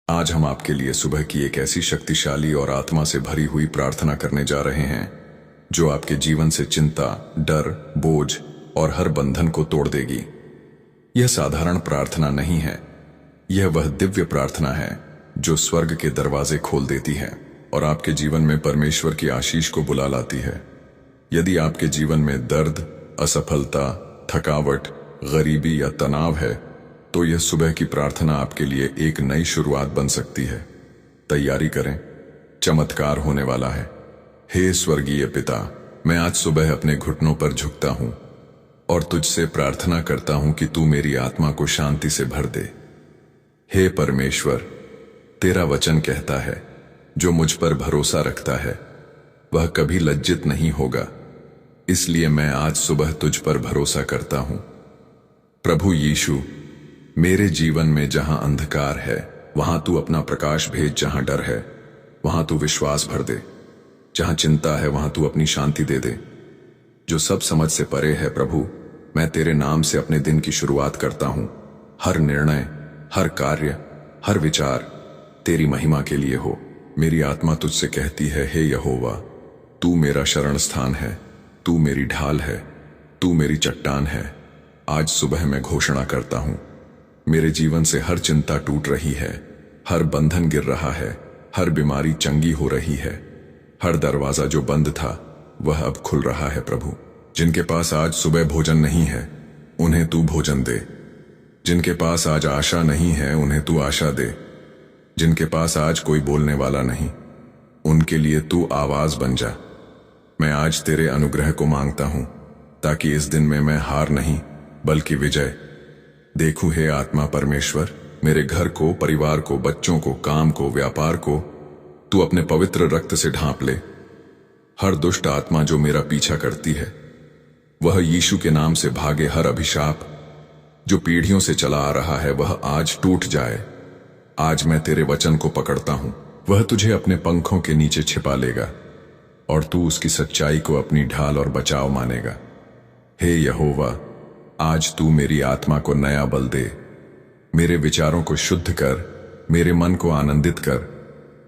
आज हम आपके लिए सुबह की एक ऐसी शक्तिशाली और आत्मा से भरी हुई प्रार्थना करने जा रहे हैं जो आपके जीवन से चिंता, डर, बोझ और हर बंधन को तोड़ देगी। यह साधारण प्रार्थना नहीं है, यह वह दिव्य प्रार्थना है जो स्वर्ग के दरवाजे खोल देती है और आपके जीवन में परमेश्वर की आशीष को बुला लाती है। यदि आपके जीवन में दर्द, असफलता, थकावट, गरीबी या तनाव है तो यह सुबह की प्रार्थना आपके लिए एक नई शुरुआत बन सकती है। तैयारी करें, चमत्कार होने वाला है। हे स्वर्गीय पिता, मैं आज सुबह अपने घुटनों पर झुकता हूं और तुझसे प्रार्थना करता हूं कि तू मेरी आत्मा को शांति से भर दे। हे परमेश्वर, तेरा वचन कहता है, जो मुझ पर भरोसा रखता है वह कभी लज्जित नहीं होगा। इसलिए मैं आज सुबह तुझ पर भरोसा करता हूं। प्रभु यीशु, मेरे जीवन में जहां अंधकार है वहां तू अपना प्रकाश भेज, जहां डर है वहां तू विश्वास भर दे, जहां चिंता है वहां तू अपनी शांति दे दे। जो सब समझ से परे है प्रभु, मैं तेरे नाम से अपने दिन की शुरुआत करता हूं। हर निर्णय, हर कार्य, हर विचार तेरी महिमा के लिए हो। मेरी आत्मा तुझसे कहती है, हे यहोवा, तू मेरा शरण स्थान है, तू मेरी ढाल है, तू मेरी चट्टान है। आज सुबह मैं घोषणा करता हूं, मेरे जीवन से हर चिंता टूट रही है, हर बंधन गिर रहा है, हर बीमारी चंगी हो रही है, हर दरवाजा जो बंद था वह अब खुल रहा है। प्रभु, जिनके पास आज सुबह भोजन नहीं है उन्हें तू भोजन दे। जिनके पास आज आशा नहीं है उन्हें तू आशा दे। जिनके पास आज कोई बोलने वाला नहीं उनके लिए तू आवाज बन जा। मैं आज तेरे अनुग्रह को मांगता हूं ताकि इस दिन में मैं हार नहीं बल्कि विजय देखूं। हे आत्मा परमेश्वर, मेरे घर को, परिवार को, बच्चों को, काम को, व्यापार को तू अपने पवित्र रक्त से ढांप ले। हर दुष्ट आत्मा जो मेरा पीछा करती है वह यीशु के नाम से भागे। हर अभिशाप जो पीढ़ियों से चला आ रहा है वह आज टूट जाए। आज मैं तेरे वचन को पकड़ता हूं, वह तुझे अपने पंखों के नीचे छिपा लेगा और तू उसकी सच्चाई को अपनी ढाल और बचाव मानेगा। हे यहोवा, आज तू मेरी आत्मा को नया बल दे, मेरे विचारों को शुद्ध कर, मेरे मन को आनंदित कर।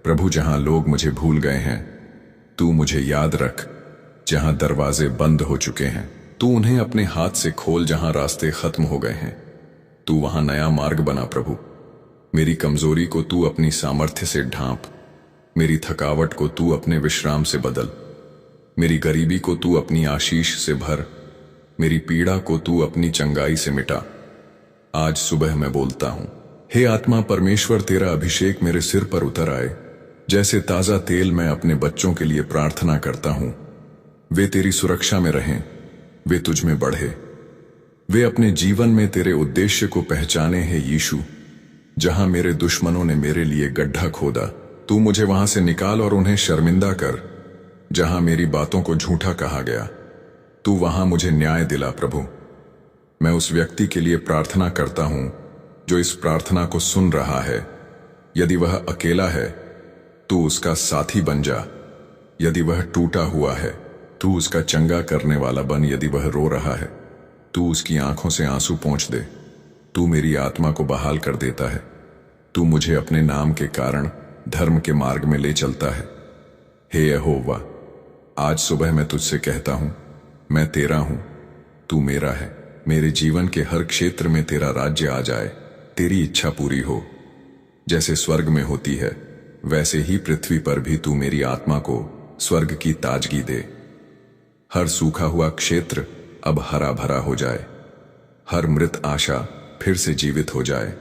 प्रभु, जहां लोग मुझे भूल गए हैं तू मुझे याद रख। जहां दरवाजे बंद हो चुके हैं तू उन्हें अपने हाथ से खोल। जहां रास्ते खत्म हो गए हैं तू वहां नया मार्ग बना। प्रभु, मेरी कमजोरी को तू अपनी सामर्थ्य से ढांप, मेरी थकावट को तू अपने विश्राम से बदल, मेरी गरीबी को तू अपनी आशीष से भर, मेरी पीड़ा को तू अपनी चंगाई से मिटा। आज सुबह मैं बोलता हूं, हे आत्मा परमेश्वर, तेरा अभिषेक मेरे सिर पर उतर आए। जैसे ताजा तेल मैं अपने बच्चों के लिए प्रार्थना करता हूं, वे तेरी सुरक्षा में रहें, वे तुझ में बढ़े, वे अपने जीवन में तेरे उद्देश्य को पहचाने। हैं यीशु, जहां मेरे दुश्मनों ने मेरे लिए गड्ढा खोदा तू मुझे वहां से निकाल और उन्हें शर्मिंदा कर। जहां मेरी बातों को झूठा कहा गया तू वहां मुझे न्याय दिला। प्रभु, मैं उस व्यक्ति के लिए प्रार्थना करता हूं जो इस प्रार्थना को सुन रहा है। यदि वह अकेला है तू उसका साथी बन जा। यदि वह टूटा हुआ है तू उसका चंगा करने वाला बन। यदि वह रो रहा है तू उसकी आंखों से आंसू पोंछ दे। तू मेरी आत्मा को बहाल कर देता है। तू मुझे अपने नाम के कारण धर्म के मार्ग में ले चलता है। हे यहोवा, आज सुबह मैं तुझसे कहता हूं, मैं तेरा हूं, तू मेरा है। मेरे जीवन के हर क्षेत्र में तेरा राज्य आ जाए, तेरी इच्छा पूरी हो। जैसे स्वर्ग में होती है वैसे ही पृथ्वी पर भी तू मेरी आत्मा को स्वर्ग की ताजगी दे। हर सूखा हुआ क्षेत्र अब हरा भरा हो जाए, हर मृत आशा फिर से जीवित हो जाए,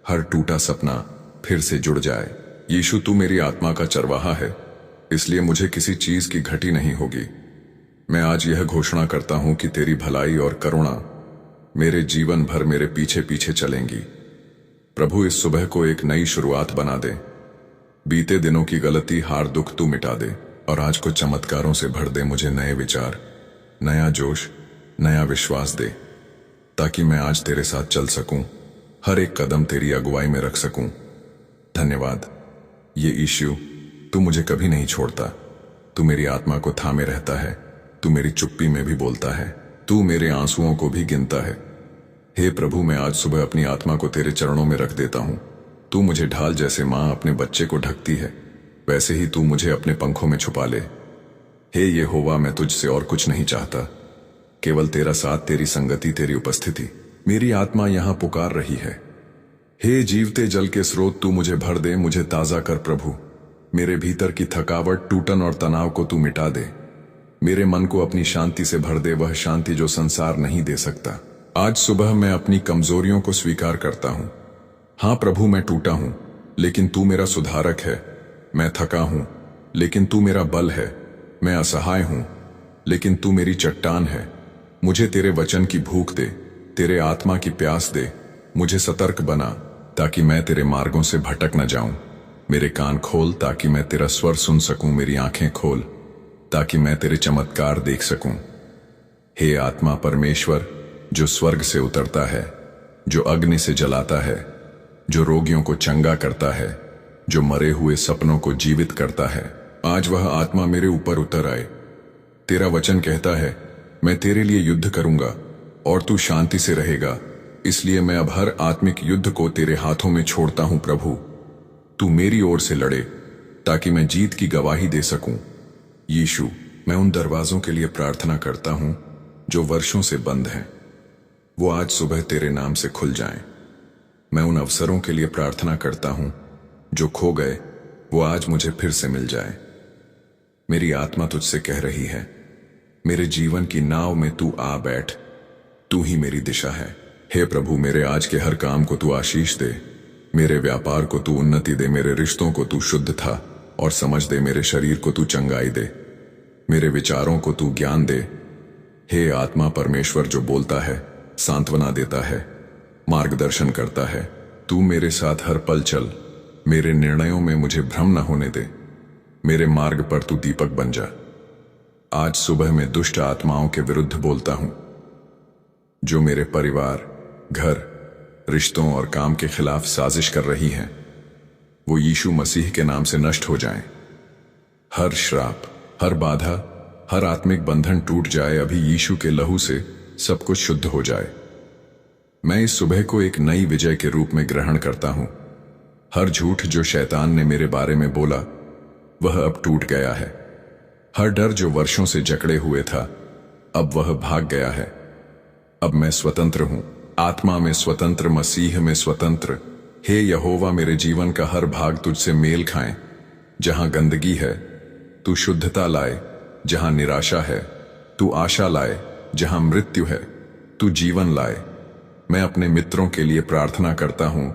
हर टूटा सपना फिर से जुड़ जाए। यीशु, तू मेरी आत्मा का चरवाहा है, इसलिए मुझे किसी चीज की घटी नहीं होगी। मैं आज यह घोषणा करता हूं कि तेरी भलाई और करुणा मेरे जीवन भर मेरे पीछे पीछे चलेंगी। प्रभु, इस सुबह को एक नई शुरुआत बना दे। बीते दिनों की गलती, हार, दुख तू मिटा दे और आज को चमत्कारों से भर दे। मुझे नए विचार, नया जोश, नया विश्वास दे ताकि मैं आज तेरे साथ चल सकूं, हर एक कदम तेरी अगुवाई में रख सकूं। धन्यवाद ये यीशु, तू मुझे कभी नहीं छोड़ता। तू मेरी आत्मा को थामे रहता है, तू मेरी चुप्पी में भी बोलता है, तू मेरे आंसुओं को भी गिनता है। हे प्रभु, मैं आज सुबह अपनी आत्मा को तेरे चरणों में रख देता हूं। तू मुझे ढाल जैसे माँ अपने बच्चे को ढकती है, वैसे ही तू मुझे अपने पंखों में छुपा ले। हे यहोवा, मैं तुझसे और कुछ नहीं चाहता, केवल तेरा साथ, तेरी संगति, तेरी उपस्थिति। मेरी आत्मा यहां पुकार रही है। हे जीवते जल के स्रोत, तू मुझे भर दे, मुझे ताजा कर प्रभु। मेरे भीतर की थकावट, टूटन और तनाव को तू मिटा दे। मेरे मन को अपनी शांति से भर दे, वह शांति जो संसार नहीं दे सकता। आज सुबह मैं अपनी कमजोरियों को स्वीकार करता हूं। हाँ प्रभु, मैं टूटा हूं, लेकिन तू मेरा सुधारक है। मैं थका हूं, लेकिन तू मेरा बल है। मैं असहाय हूं, लेकिन तू मेरी चट्टान है। मुझे तेरे वचन की भूख दे, तेरे आत्मा की प्यास दे। मुझे सतर्क बना, ताकि मैं तेरे मार्गों से भटक न जाऊं। मेरे कान खोल, ताकि मैं तेरा स्वर सुन सकूं। मेरी आंखें खोल, ताकि मैं तेरे चमत्कार देख सकूं। हे आत्मा परमेश्वर, जो स्वर्ग से उतरता है, जो अग्नि से जलाता है, जो रोगियों को चंगा करता है, जो मरे हुए सपनों को जीवित करता है, आज वह आत्मा मेरे ऊपर उतर आए। तेरा वचन कहता है, मैं तेरे लिए युद्ध करूंगा और तू शांति से रहेगा। इसलिए मैं अब हर आत्मिक युद्ध को तेरे हाथों में छोड़ता हूं प्रभु। तू मेरी ओर से लड़े, ताकि मैं जीत की गवाही दे सकूं। यीशु, मैं उन दरवाजों के लिए प्रार्थना करता हूं जो वर्षों से बंद हैं, वो आज सुबह तेरे नाम से खुल जाएं। मैं उन अवसरों के लिए प्रार्थना करता हूं जो खो गए, वो आज मुझे फिर से मिल जाए। मेरी आत्मा तुझसे कह रही है, मेरे जीवन की नाव में तू आ बैठ, तू ही मेरी दिशा है। हे प्रभु, मेरे आज के हर काम को तू आशीष दे, मेरे व्यापार को तू उन्नति दे, मेरे रिश्तों को तू शुद्धता और समझ दे, मेरे शरीर को तू चंगाई दे, मेरे विचारों को तू ज्ञान दे। हे आत्मा परमेश्वर, जो बोलता है, सांत्वना देता है, मार्गदर्शन करता है, तू मेरे साथ हर पल चल। मेरे निर्णयों में मुझे भ्रम न होने दे, मेरे मार्ग पर तू दीपक बन जा। आज सुबह मैं दुष्ट आत्माओं के विरुद्ध बोलता हूं, जो मेरे परिवार, घर, रिश्तों और काम के खिलाफ साजिश कर रही हैं। वो यीशु मसीह के नाम से नष्ट हो जाएं। हर श्राप, हर बाधा, हर आत्मिक बंधन टूट जाए। अभी यीशु के लहू से सब कुछ शुद्ध हो जाए। मैं इस सुबह को एक नई विजय के रूप में ग्रहण करता हूं। हर झूठ जो शैतान ने मेरे बारे में बोला, वह अब टूट गया है। हर डर जो वर्षों से जकड़े हुए था, अब वह भाग गया है। अब मैं स्वतंत्र हूं, आत्मा में स्वतंत्र, मसीह में स्वतंत्र। हे यहोवा, मेरे जीवन का हर भाग तुझसे मेल खाए। जहां गंदगी है, तू शुद्धता लाए। जहां निराशा है, तू आशा लाए। जहां मृत्यु है, तू जीवन लाए। मैं अपने मित्रों के लिए प्रार्थना करता हूं,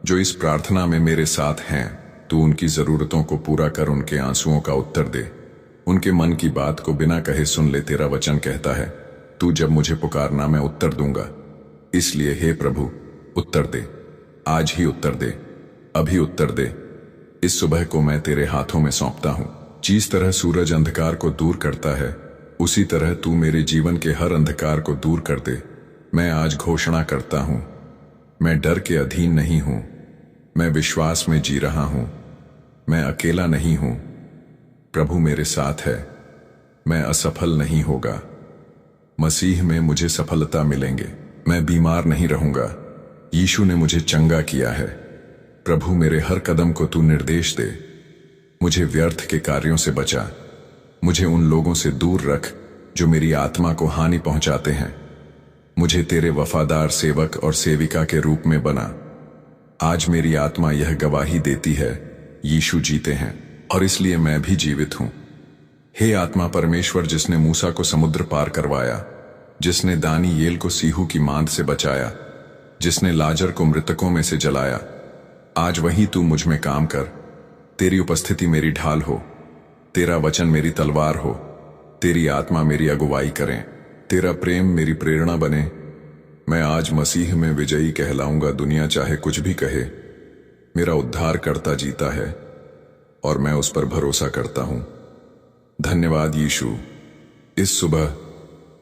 जो इस प्रार्थना में मेरे साथ हैं। तू उनकी जरूरतों को पूरा कर, उनके आंसुओं का उत्तर दे, उनके मन की बात को बिना कहे सुन ले। तेरा वचन कहता है, तू जब मुझे पुकारना, मैं उत्तर दूंगा। इसलिए हे प्रभु, उत्तर दे, आज ही उत्तर दे, अभी उत्तर दे। इस सुबह को मैं तेरे हाथों में सौंपता हूं। जिस तरह सूरज अंधकार को दूर करता है, उसी तरह तू मेरे जीवन के हर अंधकार को दूर कर दे। मैं आज घोषणा करता हूं, मैं डर के अधीन नहीं हूं, मैं विश्वास में जी रहा हूं। मैं अकेला नहीं हूं, प्रभु मेरे साथ है। मैं असफल नहीं होगा, मसीह में मुझे सफलता मिलेंगे। मैं बीमार नहीं रहूंगा, यीशु ने मुझे चंगा किया है। प्रभु, मेरे हर कदम को तू निर्देश दे। मुझे व्यर्थ के कार्यों से बचा, मुझे उन लोगों से दूर रख जो मेरी आत्मा को हानि पहुंचाते हैं। मुझे तेरे वफादार सेवक और सेविका के रूप में बना। आज मेरी आत्मा यह गवाही देती है, यीशु जीते हैं और इसलिए मैं भी जीवित हूं। हे आत्मा परमेश्वर, जिसने मूसा को समुद्र पार करवाया, जिसने दानियेल को सीहू की मांद से बचाया, जिसने लाजर को मृतकों में से जलाया, आज वही तू मुझ में काम कर। तेरी उपस्थिति मेरी ढाल हो, तेरा वचन मेरी तलवार हो, तेरी आत्मा मेरी अगुवाई करें, तेरा प्रेम मेरी प्रेरणा बने। मैं आज मसीह में विजयी कहलाऊंगा, दुनिया चाहे कुछ भी कहे। मेरा उद्धार करता जीता है और मैं उस पर भरोसा करता हूं। धन्यवाद यीशु, इस सुबह,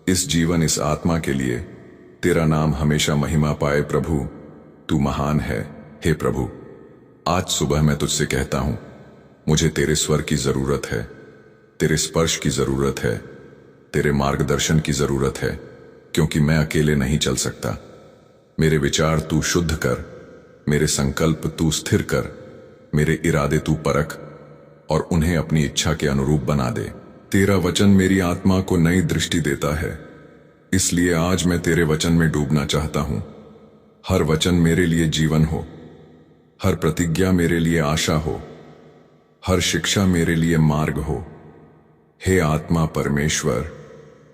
इस जीवन, इस आत्मा के लिए। तेरा नाम हमेशा महिमा पाए प्रभु, तू महान है। हे प्रभु, आज सुबह मैं तुझसे कहता हूं, मुझे तेरे स्वर की जरूरत है, तेरे स्पर्श की जरूरत है, तेरे मार्गदर्शन की जरूरत है, क्योंकि मैं अकेले नहीं चल सकता। मेरे विचार तू शुद्ध कर, मेरे संकल्प तू स्थिर कर, मेरे इरादे तू परख और उन्हें अपनी इच्छा के अनुरूप बना दे। तेरा वचन मेरी आत्मा को नई दृष्टि देता है, इसलिए आज मैं तेरे वचन में डूबना चाहता हूं। हर वचन मेरे लिए जीवन हो, हर प्रतिज्ञा मेरे लिए आशा हो, हर शिक्षा मेरे लिए मार्ग हो। हे आत्मा परमेश्वर,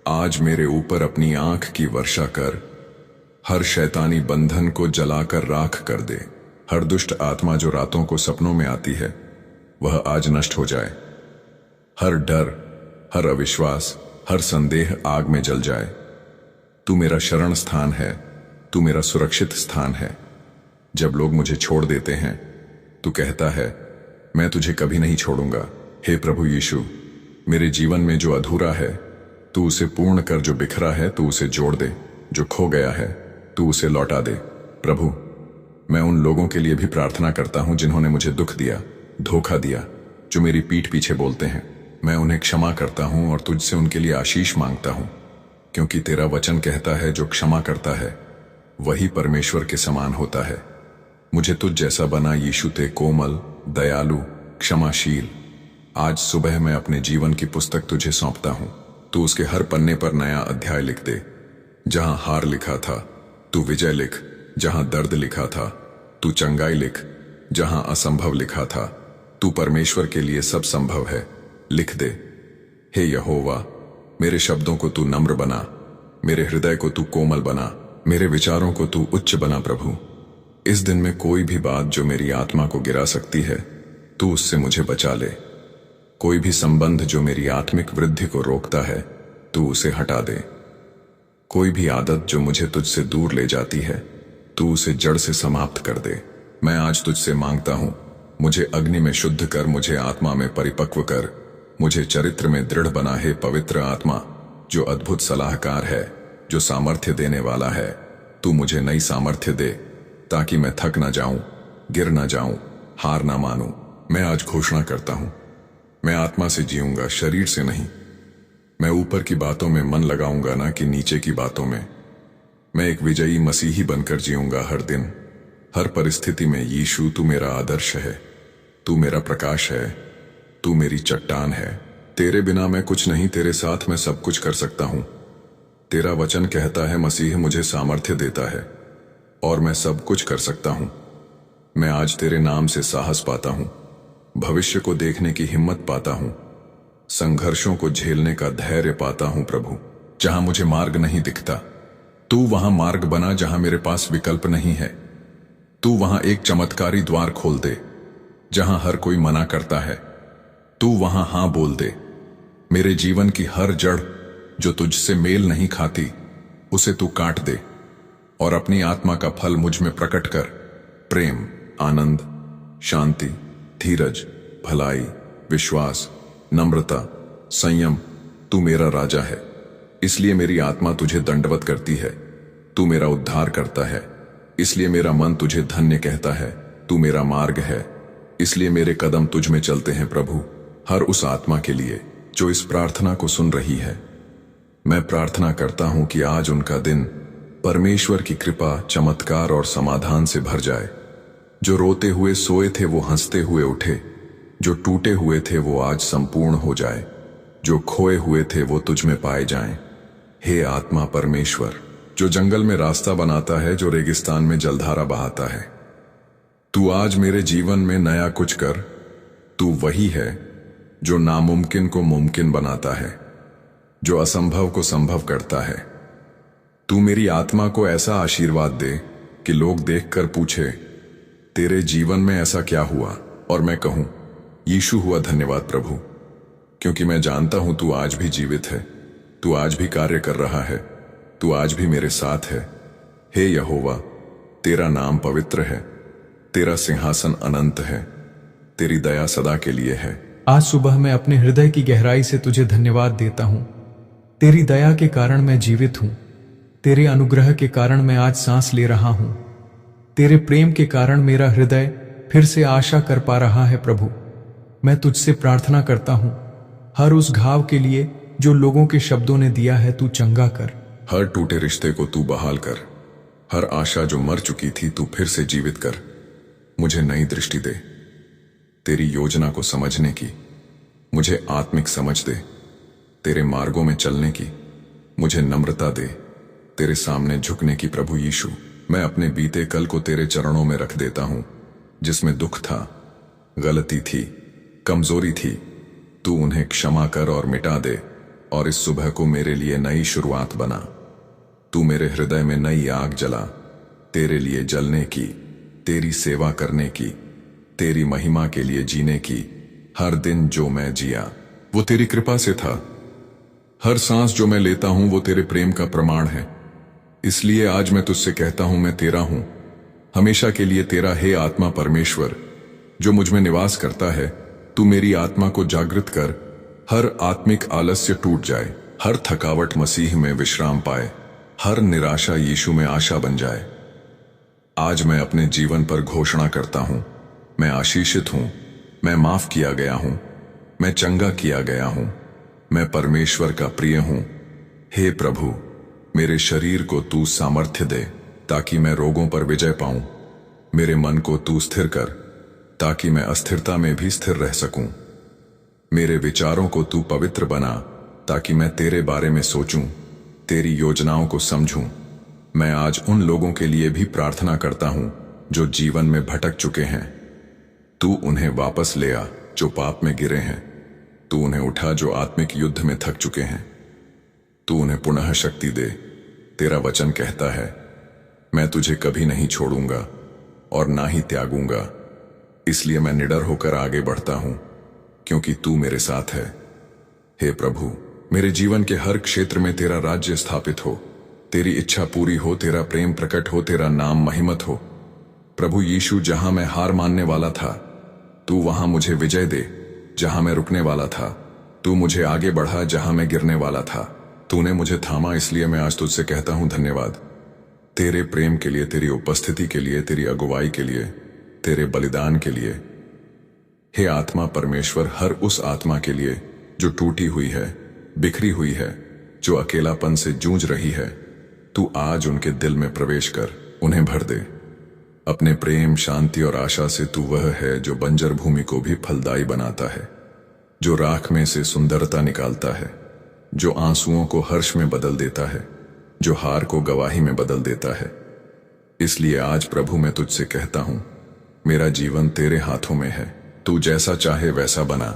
आज मेरे ऊपर अपनी आंख की वर्षा कर, हर शैतानी बंधन को जलाकर राख कर दे। हर दुष्ट आत्मा जो रातों को सपनों में आती है, वह आज नष्ट हो जाए। हर डर, हर अविश्वास, हर संदेह आग में जल जाए। तू मेरा शरण स्थान है, तू मेरा सुरक्षित स्थान है। जब लोग मुझे छोड़ देते हैं, तू कहता है, मैं तुझे कभी नहीं छोड़ूंगा। हे प्रभु यीशु, मेरे जीवन में जो अधूरा है, तू उसे पूर्ण कर। जो बिखरा है, तू उसे जोड़ दे। जो खो गया है, तू उसे लौटा दे। प्रभु, मैं उन लोगों के लिए भी प्रार्थना करता हूं जिन्होंने मुझे दुख दिया, धोखा दिया, जो मेरी पीठ पीछे बोलते हैं। मैं उन्हें क्षमा करता हूं और तुझसे उनके लिए आशीष मांगता हूं, क्योंकि तेरा वचन कहता है, जो क्षमा करता है वही परमेश्वर के समान होता है। मुझे तुझ जैसा बना यीशु, ते कोमल, दयालु, क्षमाशील। आज सुबह मैं अपने जीवन की पुस्तक तुझे सौंपता हूं। तू उसके हर पन्ने पर नया अध्याय लिख दे। जहां हार लिखा था, तू विजय लिख। जहां दर्द लिखा था, तू चंगाई लिख। जहां असंभव लिखा था, तू परमेश्वर के लिए सब संभव है, लिख दे। हे यहोवा, मेरे शब्दों को तू नम्र बना, मेरे हृदय को तू कोमल बना, मेरे विचारों को तू उच्च बना। प्रभु, इस दिन में कोई भी बात जो मेरी आत्मा को गिरा सकती है, तू उससे मुझे बचा ले। कोई भी संबंध जो मेरी आत्मिक वृद्धि को रोकता है, तू उसे हटा दे। कोई भी आदत जो मुझे तुझसे दूर ले जाती है, तू उसे जड़ से समाप्त कर दे। मैं आज तुझसे मांगता हूं, मुझे अग्नि में शुद्ध कर, मुझे आत्मा में परिपक्व कर, मुझे चरित्र में दृढ़ बना। है पवित्र आत्मा, जो अद्भुत सलाहकार है, जो सामर्थ्य देने वाला है, तू मुझे नई सामर्थ्य दे, ताकि मैं थक ना जाऊं, गिर ना जाऊं, हार ना मानूं। मैं आज घोषणा करता हूं, मैं आत्मा से जीऊंगा, शरीर से नहीं। मैं ऊपर की बातों में मन लगाऊंगा, ना कि नीचे की बातों में। मैं एक विजयी मसीही बनकर जीऊंगा हर दिन, हर परिस्थिति में। यीशु, तू मेरा आदर्श है, तू मेरा प्रकाश है, तू मेरी चट्टान है। तेरे बिना मैं कुछ नहीं, तेरे साथ मैं सब कुछ कर सकता हूं। तेरा वचन कहता है, मसीह मुझे सामर्थ्य देता है और मैं सब कुछ कर सकता हूं। मैं आज तेरे नाम से साहस पाता हूं, भविष्य को देखने की हिम्मत पाता हूं, संघर्षों को झेलने का धैर्य पाता हूं। प्रभु, जहां मुझे मार्ग नहीं दिखता, तू वहां मार्ग बना। जहां मेरे पास विकल्प नहीं है, तू वहां एक चमत्कारी द्वार खोल दे। जहां हर कोई मना करता है, तू वहां हां बोल दे। मेरे जीवन की हर जड़ जो तुझसे मेल नहीं खाती, उसे तू काट दे और अपनी आत्मा का फल मुझ में प्रकट कर। प्रेम, आनंद, शांति, धीरज, भलाई, विश्वास, नम्रता, संयम। तू मेरा राजा है, इसलिए मेरी आत्मा तुझे दंडवत करती है। तू मेरा उद्धार करता है, इसलिए मेरा मन तुझे धन्य कहता है। तू मेरा मार्ग है, इसलिए मेरे कदम तुझ में चलते हैं। प्रभु, हर उस आत्मा के लिए जो इस प्रार्थना को सुन रही है, मैं प्रार्थना करता हूं कि आज उनका दिन परमेश्वर की कृपा, चमत्कार और समाधान से भर जाए। जो रोते हुए सोए थे वो हंसते हुए उठे, जो टूटे हुए थे वो आज संपूर्ण हो जाए, जो खोए हुए थे वो तुझ में पाए जाएं। हे आत्मा परमेश्वर, जो जंगल में रास्ता बनाता है, जो रेगिस्तान में जलधारा बहाता है, तू आज मेरे जीवन में नया कुछ कर। तू वही है जो नामुमकिन को मुमकिन बनाता है, जो असंभव को संभव करता है। तू मेरी आत्मा को ऐसा आशीर्वाद दे कि लोग देखकर पूछे, तेरे जीवन में ऐसा क्या हुआ, और मैं कहूं, यीशु हुआ। धन्यवाद प्रभु, क्योंकि मैं जानता हूं तू आज भी जीवित है, तू आज भी कार्य कर रहा है, तू आज भी मेरे साथ है। हे यहोवा, तेरा नाम पवित्र है, तेरा सिंहासन अनंत है, तेरी दया सदा के लिए है। आज सुबह मैं अपने हृदय की गहराई से तुझे धन्यवाद देता हूं। तेरी दया के कारण मैं जीवित हूं, तेरे अनुग्रह के कारण मैं आज सांस ले रहा हूं, तेरे प्रेम के कारण मेरा हृदय फिर से आशा कर पा रहा है। प्रभु, मैं तुझसे प्रार्थना करता हूं, हर उस घाव के लिए जो लोगों के शब्दों ने दिया है, तू चंगा कर। हर टूटे रिश्ते को तू बहाल कर, हर आशा जो मर चुकी थी तू फिर से जीवित कर। मुझे नई दृष्टि दे, तेरी योजना को समझने की। मुझे आत्मिक समझ दे, तेरे मार्गों में चलने की। मुझे नम्रता दे, तेरे सामने झुकने की। प्रभु यीशु, मैं अपने बीते कल को तेरे चरणों में रख देता हूं, जिसमें दुख था, गलती थी, कमजोरी थी। तू उन्हें क्षमा कर और मिटा दे, और इस सुबह को मेरे लिए नई शुरुआत बना। तू मेरे हृदय में नई आग जला, तेरे लिए जलने की, तेरी सेवा करने की, तेरी महिमा के लिए जीने की। हर दिन जो मैं जिया वो तेरी कृपा से था। हर सांस जो मैं लेता हूं वो तेरे प्रेम का प्रमाण है। इसलिए आज मैं तुझसे कहता हूं, मैं तेरा हूं, हमेशा के लिए तेरा। हे आत्मा परमेश्वर जो मुझ में निवास करता है, तू मेरी आत्मा को जागृत कर। हर आत्मिक आलस्य टूट जाए, हर थकावट मसीह में विश्राम पाए, हर निराशा यीशु में आशा बन जाए। आज मैं अपने जीवन पर घोषणा करता हूं, मैं आशीषित हूं, मैं माफ किया गया हूं, मैं चंगा किया गया हूं, मैं परमेश्वर का प्रिय हूं। हे प्रभु, मेरे शरीर को तू सामर्थ्य दे ताकि मैं रोगों पर विजय पाऊं। मेरे मन को तू स्थिर कर ताकि मैं अस्थिरता में भी स्थिर रह सकूं। मेरे विचारों को तू पवित्र बना ताकि मैं तेरे बारे में सोचूं, तेरी योजनाओं को समझूं। मैं आज उन लोगों के लिए भी प्रार्थना करता हूं जो जीवन में भटक चुके हैं। तू उन्हें वापस ले आ जो पाप में गिरे हैं। तू उन्हें उठा जो आत्मिक युद्ध में थक चुके हैं। तू उन्हें पुनः शक्ति दे। तेरा वचन कहता है, मैं तुझे कभी नहीं छोड़ूंगा और ना ही त्यागूंगा। इसलिए मैं निडर होकर आगे बढ़ता हूं क्योंकि तू मेरे साथ है। हे प्रभु, मेरे जीवन के हर क्षेत्र में तेरा राज्य स्थापित हो, तेरी इच्छा पूरी हो, तेरा प्रेम प्रकट हो, तेरा नाम महिमत हो। प्रभु यीशु, जहां मैं हार मानने वाला था, तू वहां मुझे विजय दे। जहां मैं रुकने वाला था, तू मुझे आगे बढ़ा। जहां मैं गिरने वाला था, तूने मुझे थामा। इसलिए मैं आज तुझसे कहता हूं धन्यवाद, तेरे प्रेम के लिए, तेरी उपस्थिति के लिए, तेरी अगुवाई के लिए, तेरे बलिदान के लिए। हे आत्मा परमेश्वर, हर उस आत्मा के लिए जो टूटी हुई है, बिखरी हुई है, जो अकेलापन से जूझ रही है, तू आज उनके दिल में प्रवेश कर, उन्हें भर दे अपने प्रेम, शांति और आशा से। तू वह है जो बंजर भूमि को भी फलदायी बनाता है, जो राख में से सुंदरता निकालता है, जो आंसुओं को हर्ष में बदल देता है, जो हार को गवाही में बदल देता है। इसलिए आज प्रभु, मैं तुझसे कहता हूं, मेरा जीवन तेरे हाथों में है। तू जैसा चाहे वैसा बना।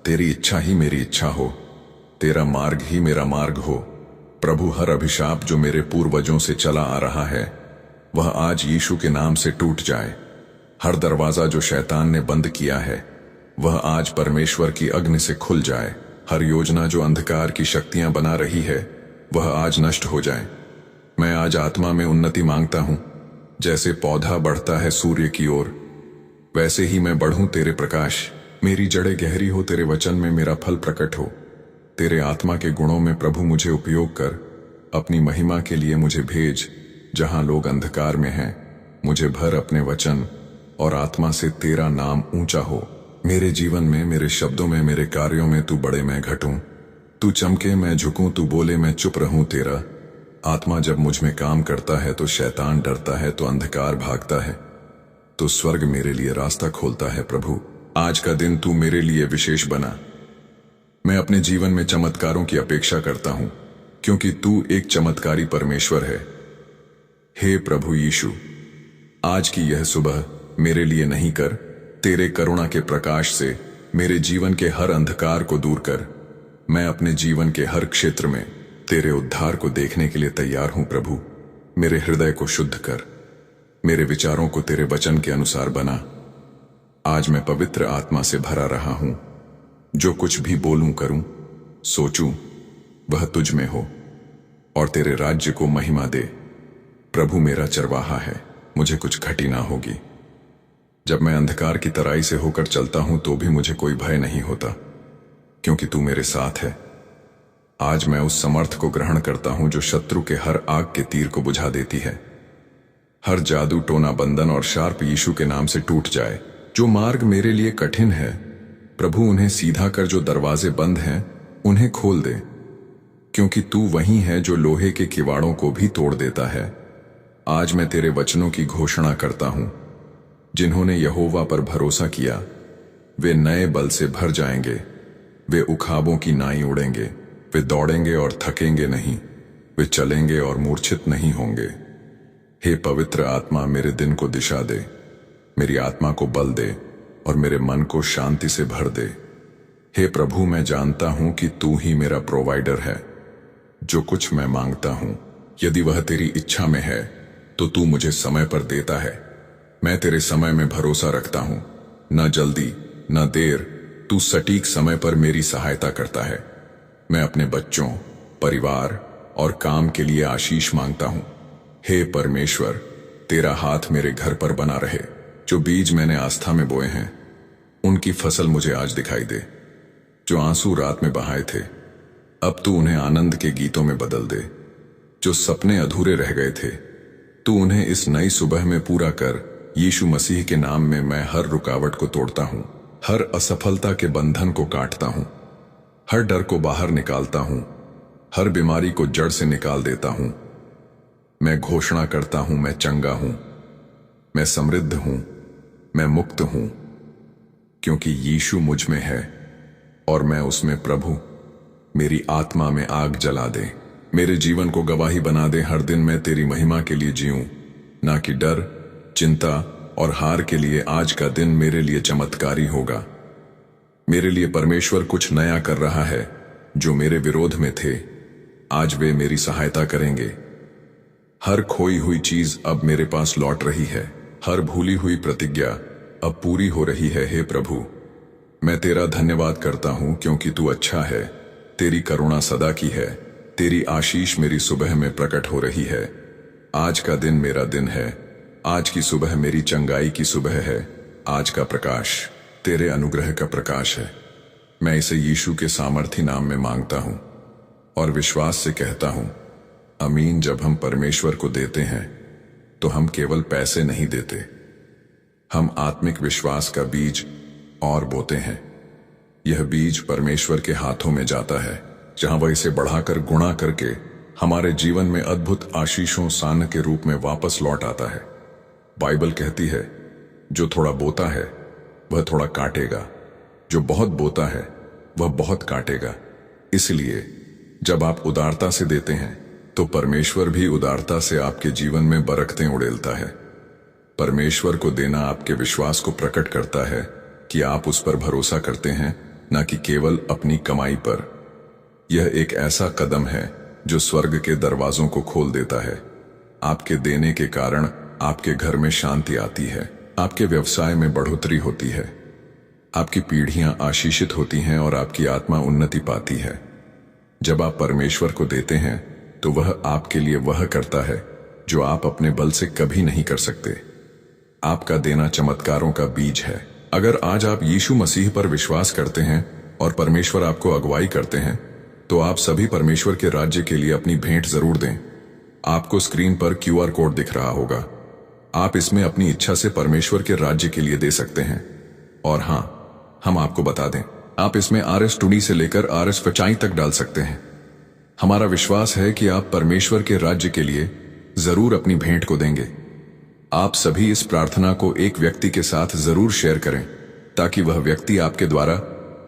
तेरी इच्छा ही मेरी इच्छा हो, तेरा मार्ग ही मेरा मार्ग हो। प्रभु, हर अभिशाप जो मेरे पूर्वजों से चला आ रहा है, वह आज यीशु के नाम से टूट जाए। हर दरवाजा जो शैतान ने बंद किया है, वह आज परमेश्वर की अग्नि से खुल जाए। हर योजना जो अंधकार की शक्तियां बना रही है, वह आज नष्ट हो जाए। मैं आज आत्मा में उन्नति मांगता हूं। जैसे पौधा बढ़ता है सूर्य की ओर, वैसे ही मैं बढ़ूं तेरे प्रकाश। मेरी जड़ें गहरी हो, तेरे वचन में मेरा फल प्रकट हो। तेरे आत्मा के गुणों में प्रभु मुझे उपयोग कर, अपनी महिमा के लिए मुझे भेज। जहां लोग अंधकार में हैं, मुझे भर अपने वचन और आत्मा से। तेरा नाम ऊंचा हो मेरे जीवन में, मेरे शब्दों में, मेरे कार्यों में। तू बढ़े, मैं घटूं। तू चमके, मैं झुकूं। तू बोले, मैं चुप रहूं। तेरा आत्मा जब मुझ में काम करता है तो शैतान डरता है, तो अंधकार भागता है, तो स्वर्ग मेरे लिए रास्ता खोलता है। प्रभु, आज का दिन तू मेरे लिए विशेष बना। मैं अपने जीवन में चमत्कारों की अपेक्षा करता हूं क्योंकि तू एक चमत्कारी परमेश्वर है। हे प्रभु यीशु, आज की यह सुबह मेरे लिए नहीं कर, तेरे करुणा के प्रकाश से मेरे जीवन के हर अंधकार को दूर कर। मैं अपने जीवन के हर क्षेत्र में तेरे उद्धार को देखने के लिए तैयार हूं। प्रभु, मेरे हृदय को शुद्ध कर, मेरे विचारों को तेरे वचन के अनुसार बना। आज मैं पवित्र आत्मा से भरा रहा हूं। जो कुछ भी बोलूं, करूं, सोचूं, वह तुझ में हो और तेरे राज्य को महिमा दे। प्रभु मेरा चरवाहा है, मुझे कुछ घटी ना होगी। जब मैं अंधकार की तराई से होकर चलता हूं तो भी मुझे कोई भय नहीं होता, क्योंकि तू मेरे साथ है। आज मैं उस समर्थ को ग्रहण करता हूं जो शत्रु के हर आग के तीर को बुझा देती है। हर जादू, टोना, बंधन और शार्प यीशु के नाम से टूट जाए। जो मार्ग मेरे लिए कठिन है, प्रभु उन्हें सीधा कर। जो दरवाजे बंद हैं, उन्हें खोल दे, क्योंकि तू वही है जो लोहे के किवाड़ों को भी तोड़ देता है। आज मैं तेरे वचनों की घोषणा करता हूं, जिन्होंने यहोवा पर भरोसा किया वे नए बल से भर जाएंगे। वे उखाबों की नाई उड़ेंगे। वे दौड़ेंगे और थकेंगे नहीं। वे चलेंगे और मूर्छित नहीं होंगे। हे पवित्र आत्मा, मेरे दिन को दिशा दे, मेरी आत्मा को बल दे और मेरे मन को शांति से भर दे। हे प्रभु, मैं जानता हूं कि तू ही मेरा प्रोवाइडर है। जो कुछ मैं मांगता हूं, यदि वह तेरी इच्छा में है तो तू मुझे समय पर देता है। मैं तेरे समय में भरोसा रखता हूं, न जल्दी न देर, तू सटीक समय पर मेरी सहायता करता है। मैं अपने बच्चों, परिवार और काम के लिए आशीष मांगता हूं। हे परमेश्वर, तेरा हाथ मेरे घर पर बना रहे। जो बीज मैंने आस्था में बोए हैं उनकी फसल मुझे आज दिखाई दे। जो आंसू रात में बहाए थे अब तू उन्हें आनंद के गीतों में बदल दे। जो सपने अधूरे रह गए थे तू उन्हें इस नई सुबह में पूरा कर। यीशु मसीह के नाम में मैं हर रुकावट को तोड़ता हूं, हर असफलता के बंधन को काटता हूं, हर डर को बाहर निकालता हूं, हर बीमारी को जड़ से निकाल देता हूं। मैं घोषणा करता हूं, मैं चंगा हूं, मैं समृद्ध हूं, मैं मुक्त हूं, क्योंकि यीशु मुझ में है और मैं उसमें प्रभु। मेरी आत्मा में आग जला दे, मेरे जीवन को गवाही बना दे। हर दिन मैं तेरी महिमा के लिए जीऊं, ना कि डर, चिंता और हार के लिए। आज का दिन मेरे लिए चमत्कारी होगा। मेरे लिए परमेश्वर कुछ नया कर रहा है। जो मेरे विरोध में थे आज वे मेरी सहायता करेंगे। हर खोई हुई चीज अब मेरे पास लौट रही है। हर भूली हुई प्रतिज्ञा अब पूरी हो रही है। हे प्रभु, मैं तेरा धन्यवाद करता हूं क्योंकि तू अच्छा है। तेरी करुणा सदा की है। तेरी आशीष मेरी सुबह में प्रकट हो रही है। आज का दिन मेरा दिन है। आज की सुबह मेरी चंगाई की सुबह है। आज का प्रकाश तेरे अनुग्रह का प्रकाश है। मैं इसे यीशु के सामर्थी नाम में मांगता हूं और विश्वास से कहता हूं, आमीन। जब हम परमेश्वर को देते हैं तो हम केवल पैसे नहीं देते, हम आत्मिक विश्वास का बीज और बोते हैं। यह बीज परमेश्वर के हाथों में जाता है, जहां वह इसे बढ़ाकर गुणा करके हमारे जीवन में अद्भुत आशीषों सान के रूप में वापस लौट आता है। बाइबल कहती है, जो थोड़ा बोता है वह थोड़ा काटेगा, जो बहुत बोता है वह बहुत काटेगा। इसलिए जब आप उदारता से देते हैं तो परमेश्वर भी उदारता से आपके जीवन में बरकतें उड़ेलता है। परमेश्वर को देना आपके विश्वास को प्रकट करता है कि आप उस पर भरोसा करते हैं, न कि केवल अपनी कमाई पर। यह एक ऐसा कदम है जो स्वर्ग के दरवाजों को खोल देता है। आपके देने के कारण आपके घर में शांति आती है, आपके व्यवसाय में बढ़ोतरी होती है, आपकी पीढ़ियां आशीषित होती हैं और आपकी आत्मा उन्नति पाती है। जब आप परमेश्वर को देते हैं तो वह आपके लिए वह करता है जो आप अपने बल से कभी नहीं कर सकते। आपका देना चमत्कारों का बीज है। अगर आज आप यीशु मसीह पर विश्वास करते हैं और परमेश्वर आपको अगुवाई करते हैं तो आप सभी परमेश्वर के राज्य के लिए अपनी भेंट जरूर दें। आपको स्क्रीन पर QR कोड दिख रहा होगा। आप इसमें अपनी इच्छा से परमेश्वर के राज्य के लिए दे सकते हैं। और हां, हम आपको बता दें, आप इसमें RS टूडी से लेकर RS फचाई तक डाल सकते हैं। हमारा विश्वास है कि आप परमेश्वर के राज्य के लिए जरूर अपनी भेंट को देंगे। आप सभी इस प्रार्थना को एक व्यक्ति के साथ जरूर शेयर करें ताकि वह व्यक्ति आपके द्वारा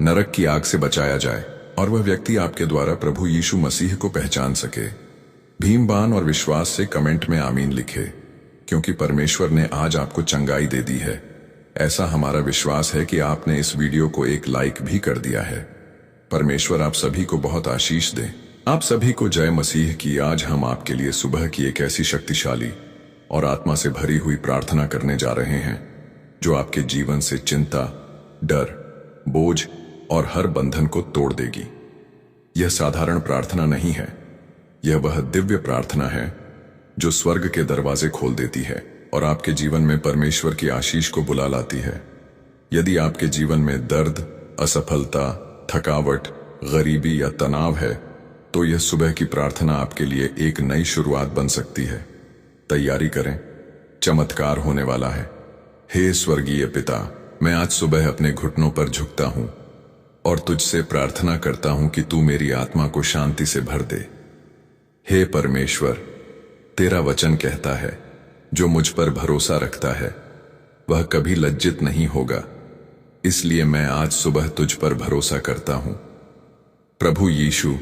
नरक की आग से बचाया जाए और वह व्यक्ति आपके द्वारा प्रभु यीशु मसीह को पहचान सके। भीमबान और विश्वास से कमेंट में आमीन लिखे, क्योंकि परमेश्वर ने आज आपको चंगाई दे दी है। ऐसा हमारा विश्वास है कि आपने इस वीडियो को एक लाइक भी कर दिया है। परमेश्वर आप सभी को बहुत आशीष दे। आप सभी को जय मसीह की। आज हम आपके लिए सुबह की एक ऐसी शक्तिशाली और आत्मा से भरी हुई प्रार्थना करने जा रहे हैं जो आपके जीवन से चिंता, डर, बोझ और हर बंधन को तोड़ देगी। यह साधारण प्रार्थना नहीं है, यह वह दिव्य प्रार्थना है जो स्वर्ग के दरवाजे खोल देती है और आपके जीवन में परमेश्वर की आशीष को बुला लाती है। यदि आपके जीवन में दर्द, असफलता, थकावट, गरीबी या तनाव है तो यह सुबह की प्रार्थना आपके लिए एक नई शुरुआत बन सकती है। तैयारी करें, चमत्कार होने वाला है। हे स्वर्गीय पिता, मैं आज सुबह अपने घुटनों पर झुकता हूं और तुझसे प्रार्थना करता हूं कि तू मेरी आत्मा को शांति से भर दे। हे परमेश्वर, तेरा वचन कहता है, जो मुझ पर भरोसा रखता है वह कभी लज्जित नहीं होगा। इसलिए मैं आज सुबह तुझ पर भरोसा करता हूं। प्रभु यीशु,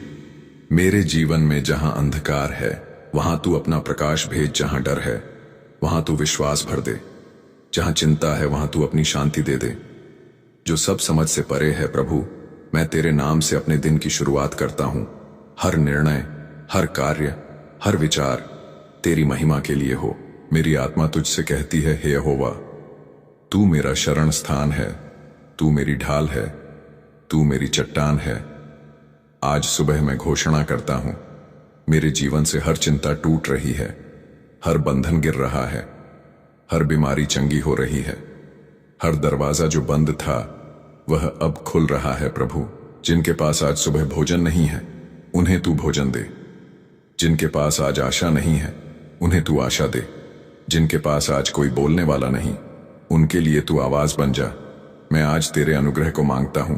मेरे जीवन में जहां अंधकार है वहां तू अपना प्रकाश भेज, जहां डर है वहां तू विश्वास भर दे, जहां चिंता है वहां तू अपनी शांति दे दे। जो सब समझ से परे है प्रभु, मैं तेरे नाम से अपने दिन की शुरुआत करता हूं। हर निर्णय, हर कार्य, हर विचार तेरी महिमा के लिए हो। मेरी आत्मा तुझसे कहती है, हे यहोवा, तू मेरा शरण स्थान है, तू मेरी ढाल है, तू मेरी चट्टान है। आज सुबह मैं घोषणा करता हूं, मेरे जीवन से हर चिंता टूट रही है, हर बंधन गिर रहा है, हर बीमारी चंगी हो रही है, हर दरवाजा जो बंद था वह अब खुल रहा है। प्रभु, जिनके पास आज सुबह भोजन नहीं है उन्हें तू भोजन दे, जिनके पास आज आशा नहीं है उन्हें तू आशा दे, जिनके पास आज कोई बोलने वाला नहीं उनके लिए तू आवाज बन जा। मैं आज तेरे अनुग्रह को मांगता हूं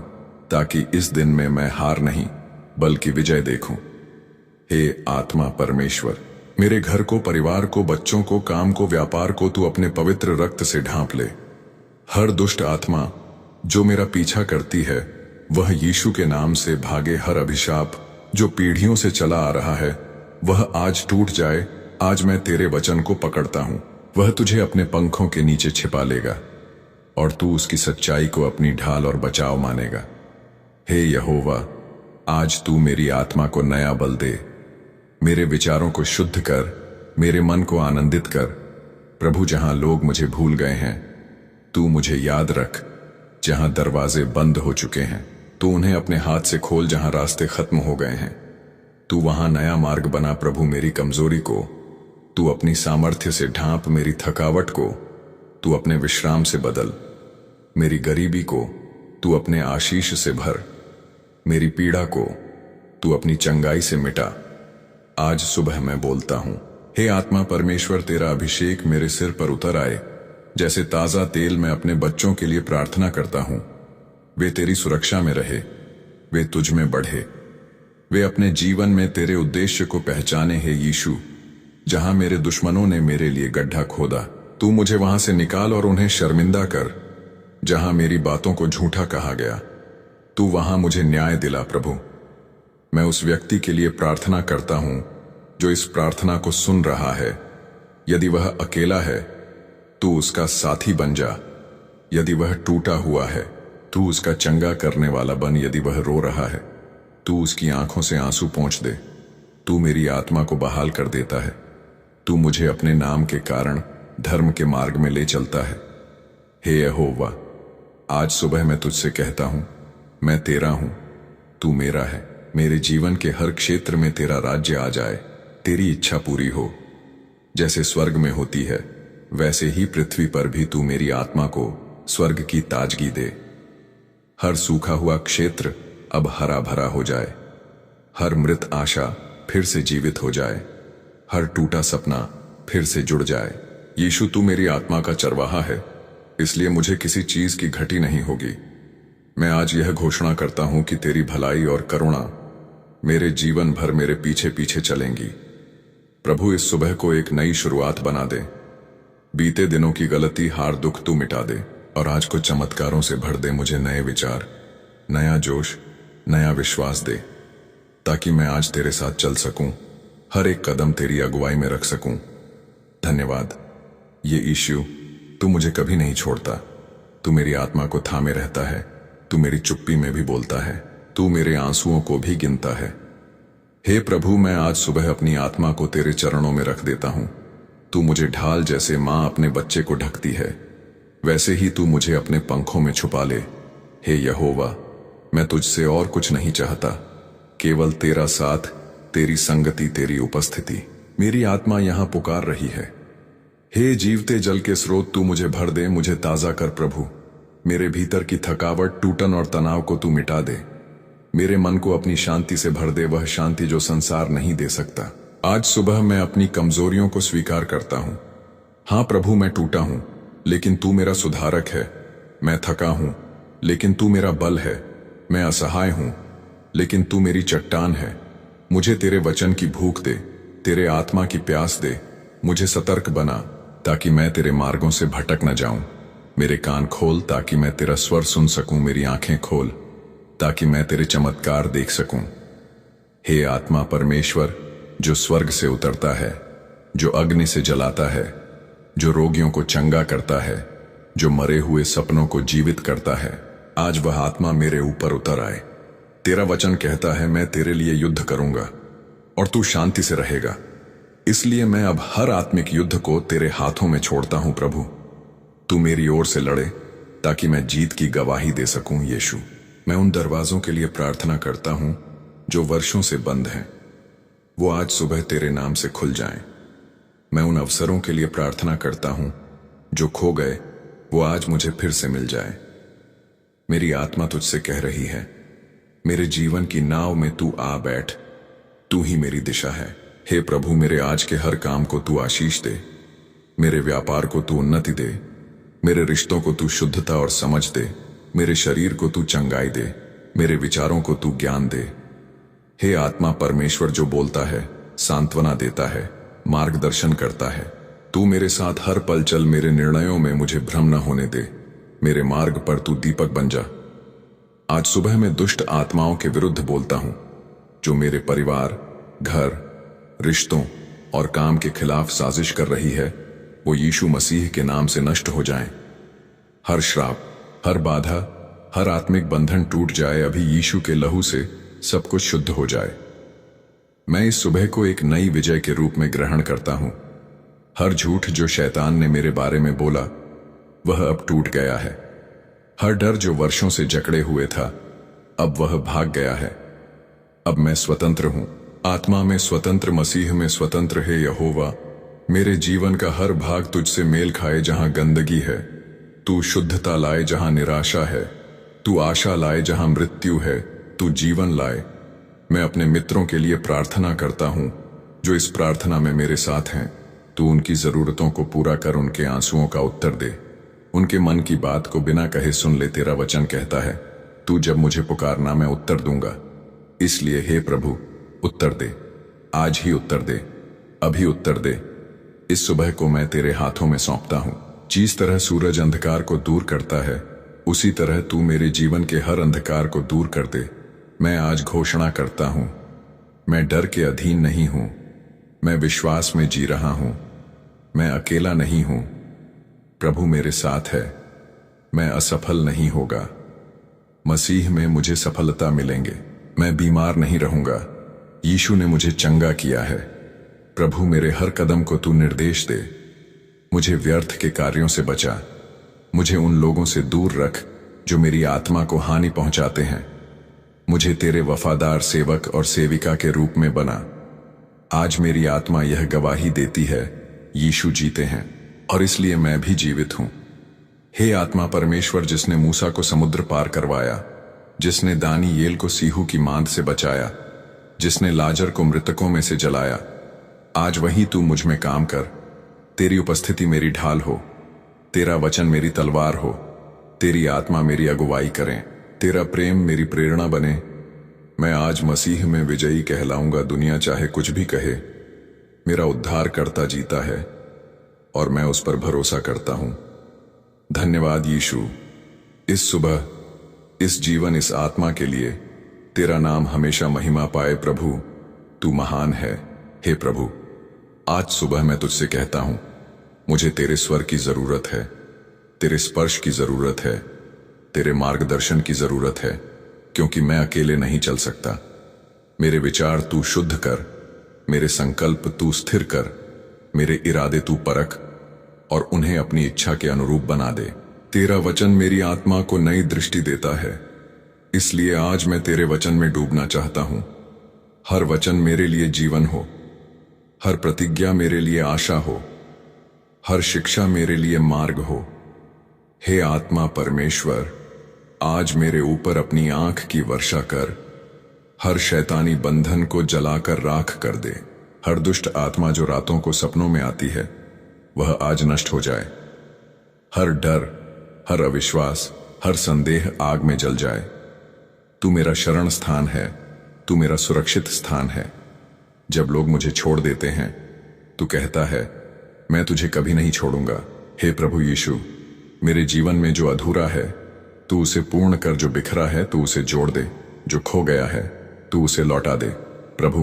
ताकि इस दिन में मैं हार नहीं बल्कि विजय देखूं। हे आत्मा परमेश्वर, मेरे घर को, परिवार को, बच्चों को, काम को, व्यापार को तू अपने पवित्र रक्त से ढांप ले। हर दुष्ट आत्मा जो मेरा पीछा करती है वह यीशु के नाम से भागे। हर अभिशाप जो पीढ़ियों से चला आ रहा है वह आज टूट जाए। आज मैं तेरे वचन को पकड़ता हूं, वह तुझे अपने पंखों के नीचे छिपा लेगा और तू उसकी सच्चाई को अपनी ढाल और बचाव मानेगा। हे यहोवा, आज तू मेरी आत्मा को नया बल दे, मेरे विचारों को शुद्ध कर, मेरे मन को आनंदित कर। प्रभु, जहां लोग मुझे भूल गए हैं तू मुझे याद रख, जहां दरवाजे बंद हो चुके हैं तू उन्हें अपने हाथ से खोल, जहां रास्ते खत्म हो गए हैं तू वहां नया मार्ग बना। प्रभु, मेरी कमजोरी को तू अपनी सामर्थ्य से ढांप, मेरी थकावट को तू अपने विश्राम से बदल, मेरी गरीबी को तू अपने आशीष से भर, मेरी पीड़ा को तू अपनी चंगाई से मिटा। आज सुबह मैं बोलता हूं, हे आत्मा परमेश्वर, तेरा अभिषेक मेरे सिर पर उतर आए। जैसे ताजा तेल मैं अपने बच्चों के लिए प्रार्थना करता हूं, वे तेरी सुरक्षा में रहे, वे तुझ में बढ़े, वे अपने जीवन में तेरे उद्देश्य को पहचाने। हे यीशु, जहां मेरे दुश्मनों ने मेरे लिए गड्ढा खोदा तू मुझे वहां से निकाल और उन्हें शर्मिंदा कर। जहां मेरी बातों को झूठा कहा गया तू वहां मुझे न्याय दिला। प्रभु, मैं उस व्यक्ति के लिए प्रार्थना करता हूं जो इस प्रार्थना को सुन रहा है। यदि वह अकेला है तू उसका साथी बन जा, यदि वह टूटा हुआ है तू उसका चंगा करने वाला बन, यदि वह रो रहा है तू उसकी आंखों से आंसू पोंछ दे। तू मेरी आत्मा को बहाल कर देता है, तू मुझे अपने नाम के कारण धर्म के मार्ग में ले चलता है। हे यहोवा, आज सुबह मैं तुझसे कहता हूं, मैं तेरा हूं, तू मेरा है। मेरे जीवन के हर क्षेत्र में तेरा राज्य आ जाए, तेरी इच्छा पूरी हो। जैसे स्वर्ग में होती है वैसे ही पृथ्वी पर भी तू मेरी आत्मा को स्वर्ग की ताजगी दे। हर सूखा हुआ क्षेत्र अब हरा भरा हो जाए, हर मृत आशा फिर से जीवित हो जाए, हर टूटा सपना फिर से जुड़ जाए। यीशु, तू मेरी आत्मा का चरवाहा है, इसलिए मुझे किसी चीज की घटी नहीं होगी। मैं आज यह घोषणा करता हूं कि तेरी भलाई और करुणा मेरे जीवन भर मेरे पीछे पीछे चलेंगी। प्रभु, इस सुबह को एक नई शुरुआत बना दे। बीते दिनों की गलती, हार, दुख तू मिटा दे और आज को चमत्कारों से भर दे। मुझे नए विचार, नया जोश, नया विश्वास दे ताकि मैं आज तेरे साथ चल सकूं, हर एक कदम तेरी अगुवाई में रख सकूं। धन्यवाद ये यीशु, तू मुझे कभी नहीं छोड़ता, तू मेरी आत्मा को थामे रहता है, तू मेरी चुप्पी में भी बोलता है, तू मेरे आंसुओं को भी गिनता है। हे प्रभु, मैं आज सुबह अपनी आत्मा को तेरे चरणों में रख देता हूं। तू मुझे ढाल, जैसे मां अपने बच्चे को ढकती है वैसे ही तू मुझे अपने पंखों में छुपा ले। हे यहोवा, मैं तुझसे और कुछ नहीं चाहता, केवल तेरा साथ, तेरी संगति, तेरी उपस्थिति। मेरी आत्मा यहां पुकार रही है। हे जीवते जल के स्रोत, तू मुझे भर दे, मुझे ताजा कर। प्रभु, मेरे भीतर की थकावट, टूटन और तनाव को तू मिटा दे। मेरे मन को अपनी शांति से भर दे, वह शांति जो संसार नहीं दे सकता। आज सुबह मैं अपनी कमजोरियों को स्वीकार करता हूं। हां प्रभु, मैं टूटा हूं, लेकिन तू मेरा सुधारक है। मैं थका हूं, लेकिन तू मेरा बल है। मैं असहाय हूं, लेकिन तू मेरी चट्टान है। मुझे तेरे वचन की भूख दे, तेरे आत्मा की प्यास दे। मुझे सतर्क बना ताकि मैं तेरे मार्गों से भटक न जाऊं। मेरे कान खोल ताकि मैं तेरा स्वर सुन सकूं, मेरी आंखें खोल ताकि मैं तेरे चमत्कार देख सकूं। हे आत्मा परमेश्वर, जो स्वर्ग से उतरता है, जो अग्नि से जलाता है, जो रोगियों को चंगा करता है, जो मरे हुए सपनों को जीवित करता है, आज वह आत्मा मेरे ऊपर उतर आए। तेरा वचन कहता है मैं तेरे लिए युद्ध करूंगा और तू शांति से रहेगा। इसलिए मैं अब हर आत्मिक युद्ध को तेरे हाथों में छोड़ता हूं प्रभु। तू मेरी ओर से लड़े ताकि मैं जीत की गवाही दे सकूं। यीशु, मैं उन दरवाजों के लिए प्रार्थना करता हूं जो वर्षों से बंद हैं, वो आज सुबह तेरे नाम से खुल जाएं। मैं उन अवसरों के लिए प्रार्थना करता हूं जो खो गए, वो आज मुझे फिर से मिल जाए। मेरी आत्मा तुझसे कह रही है, मेरे जीवन की नाव में तू आ बैठ, तू ही मेरी दिशा है। हे प्रभु, मेरे आज के हर काम को तू आशीष दे, मेरे व्यापार को तू उन्नति दे, मेरे रिश्तों को तू शुद्धता और समझ दे, मेरे शरीर को तू चंगाई दे, मेरे विचारों को तू ज्ञान दे। हे आत्मा परमेश्वर, जो बोलता है, सांत्वना देता है, मार्गदर्शन करता है, तू मेरे साथ हर पल चल। मेरे निर्णयों में मुझे भ्रम न होने दे, मेरे मार्ग पर तू दीपक बन जा। आज सुबह मैं दुष्ट आत्माओं के विरुद्ध बोलता हूं जो मेरे परिवार, घर, रिश्तों और काम के खिलाफ साजिश कर रही है, वो यीशु मसीह के नाम से नष्ट हो जाएं। हर श्राप, हर बाधा, हर आत्मिक बंधन टूट जाए। अभी यीशु के लहू से सब कुछ शुद्ध हो जाए। मैं इस सुबह को एक नई विजय के रूप में ग्रहण करता हूं। हर झूठ जो शैतान ने मेरे बारे में बोला, वह अब टूट गया है। हर डर जो वर्षों से जकड़े हुए था, अब वह भाग गया है। अब मैं स्वतंत्र हूं, आत्मा में स्वतंत्र, मसीह में स्वतंत्र। है यहोवा, मेरे जीवन का हर भाग तुझसे मेल खाए। जहां गंदगी है, तू शुद्धता लाए। जहां निराशा है, तू आशा लाए। जहां मृत्यु है, तू जीवन लाए। मैं अपने मित्रों के लिए प्रार्थना करता हूं जो इस प्रार्थना में मेरे साथ हैं। तू उनकी जरूरतों को पूरा कर, उनके आंसुओं का उत्तर दे, उनके मन की बात को बिना कहे सुन ले। तेरा वचन कहता है, तू जब मुझे पुकारना मैं उत्तर दूंगा। इसलिए हे प्रभु, उत्तर दे, आज ही उत्तर दे, अभी उत्तर दे। इस सुबह को मैं तेरे हाथों में सौंपता हूं। जिस तरह सूरज अंधकार को दूर करता है, उसी तरह तू मेरे जीवन के हर अंधकार को दूर कर दे। मैं आज घोषणा करता हूं, मैं डर के अधीन नहीं हूं, मैं विश्वास में जी रहा हूं। मैं अकेला नहीं हूं, प्रभु मेरे साथ है। मैं असफल नहीं होगा, मसीह में मुझे सफलता मिलेंगे। मैं बीमार नहीं रहूंगा, यीशु ने मुझे चंगा किया है। प्रभु मेरे हर कदम को तू निर्देश दे। मुझे व्यर्थ के कार्यों से बचा, मुझे उन लोगों से दूर रख जो मेरी आत्मा को हानि पहुंचाते हैं। मुझे तेरे वफादार सेवक और सेविका के रूप में बना। आज मेरी आत्मा यह गवाही देती है, यीशु जीते हैं और इसलिए मैं भी जीवित हूं। हे आत्मा परमेश्वर, जिसने मूसा को समुद्र पार करवाया, जिसने दानियेल को सीहू की मांद से बचाया, जिसने लाजर को मृतकों में से जलाया, आज वही तू मुझ में काम कर। तेरी उपस्थिति मेरी ढाल हो, तेरा वचन मेरी तलवार हो, तेरी आत्मा मेरी अगुवाई करें, तेरा प्रेम मेरी प्रेरणा बने। मैं आज मसीह में विजयी कहलाऊंगा, दुनिया चाहे कुछ भी कहे। मेरा उद्धार करता जीता है और मैं उस पर भरोसा करता हूं। धन्यवाद यीशु, इस सुबह, इस जीवन, इस आत्मा के लिए। तेरा नाम हमेशा महिमा पाए प्रभु, तू महान है। हे प्रभु, आज सुबह मैं तुझसे कहता हूं, मुझे तेरे स्वर की जरूरत है, तेरे स्पर्श की जरूरत है, तेरे मार्गदर्शन की जरूरत है, क्योंकि मैं अकेले नहीं चल सकता। मेरे विचार तू शुद्ध कर, मेरे संकल्प तू स्थिर कर, मेरे इरादे तू परख और उन्हें अपनी इच्छा के अनुरूप बना दे। तेरा वचन मेरी आत्मा को नई दृष्टि देता है, इसलिए आज मैं तेरे वचन में डूबना चाहता हूं। हर वचन मेरे लिए जीवन हो, हर प्रतिज्ञा मेरे लिए आशा हो, हर शिक्षा मेरे लिए मार्ग हो। हे आत्मा परमेश्वर, आज मेरे ऊपर अपनी आंख की वर्षा कर, हर शैतानी बंधन को जलाकर राख कर दे। हर दुष्ट आत्मा जो रातों को सपनों में आती है, वह आज नष्ट हो जाए। हर डर, हर अविश्वास, हर संदेह आग में जल जाए। तू मेरा शरण स्थान है, तू मेरा सुरक्षित स्थान है। जब लोग मुझे छोड़ देते हैं, तू कहता है, मैं तुझे कभी नहीं छोड़ूंगा। हे प्रभु यीशु, मेरे जीवन में जो अधूरा है तू उसे पूर्ण कर, जो बिखरा है तू उसे जोड़ दे, जो खो गया है तू उसे लौटा दे। प्रभु,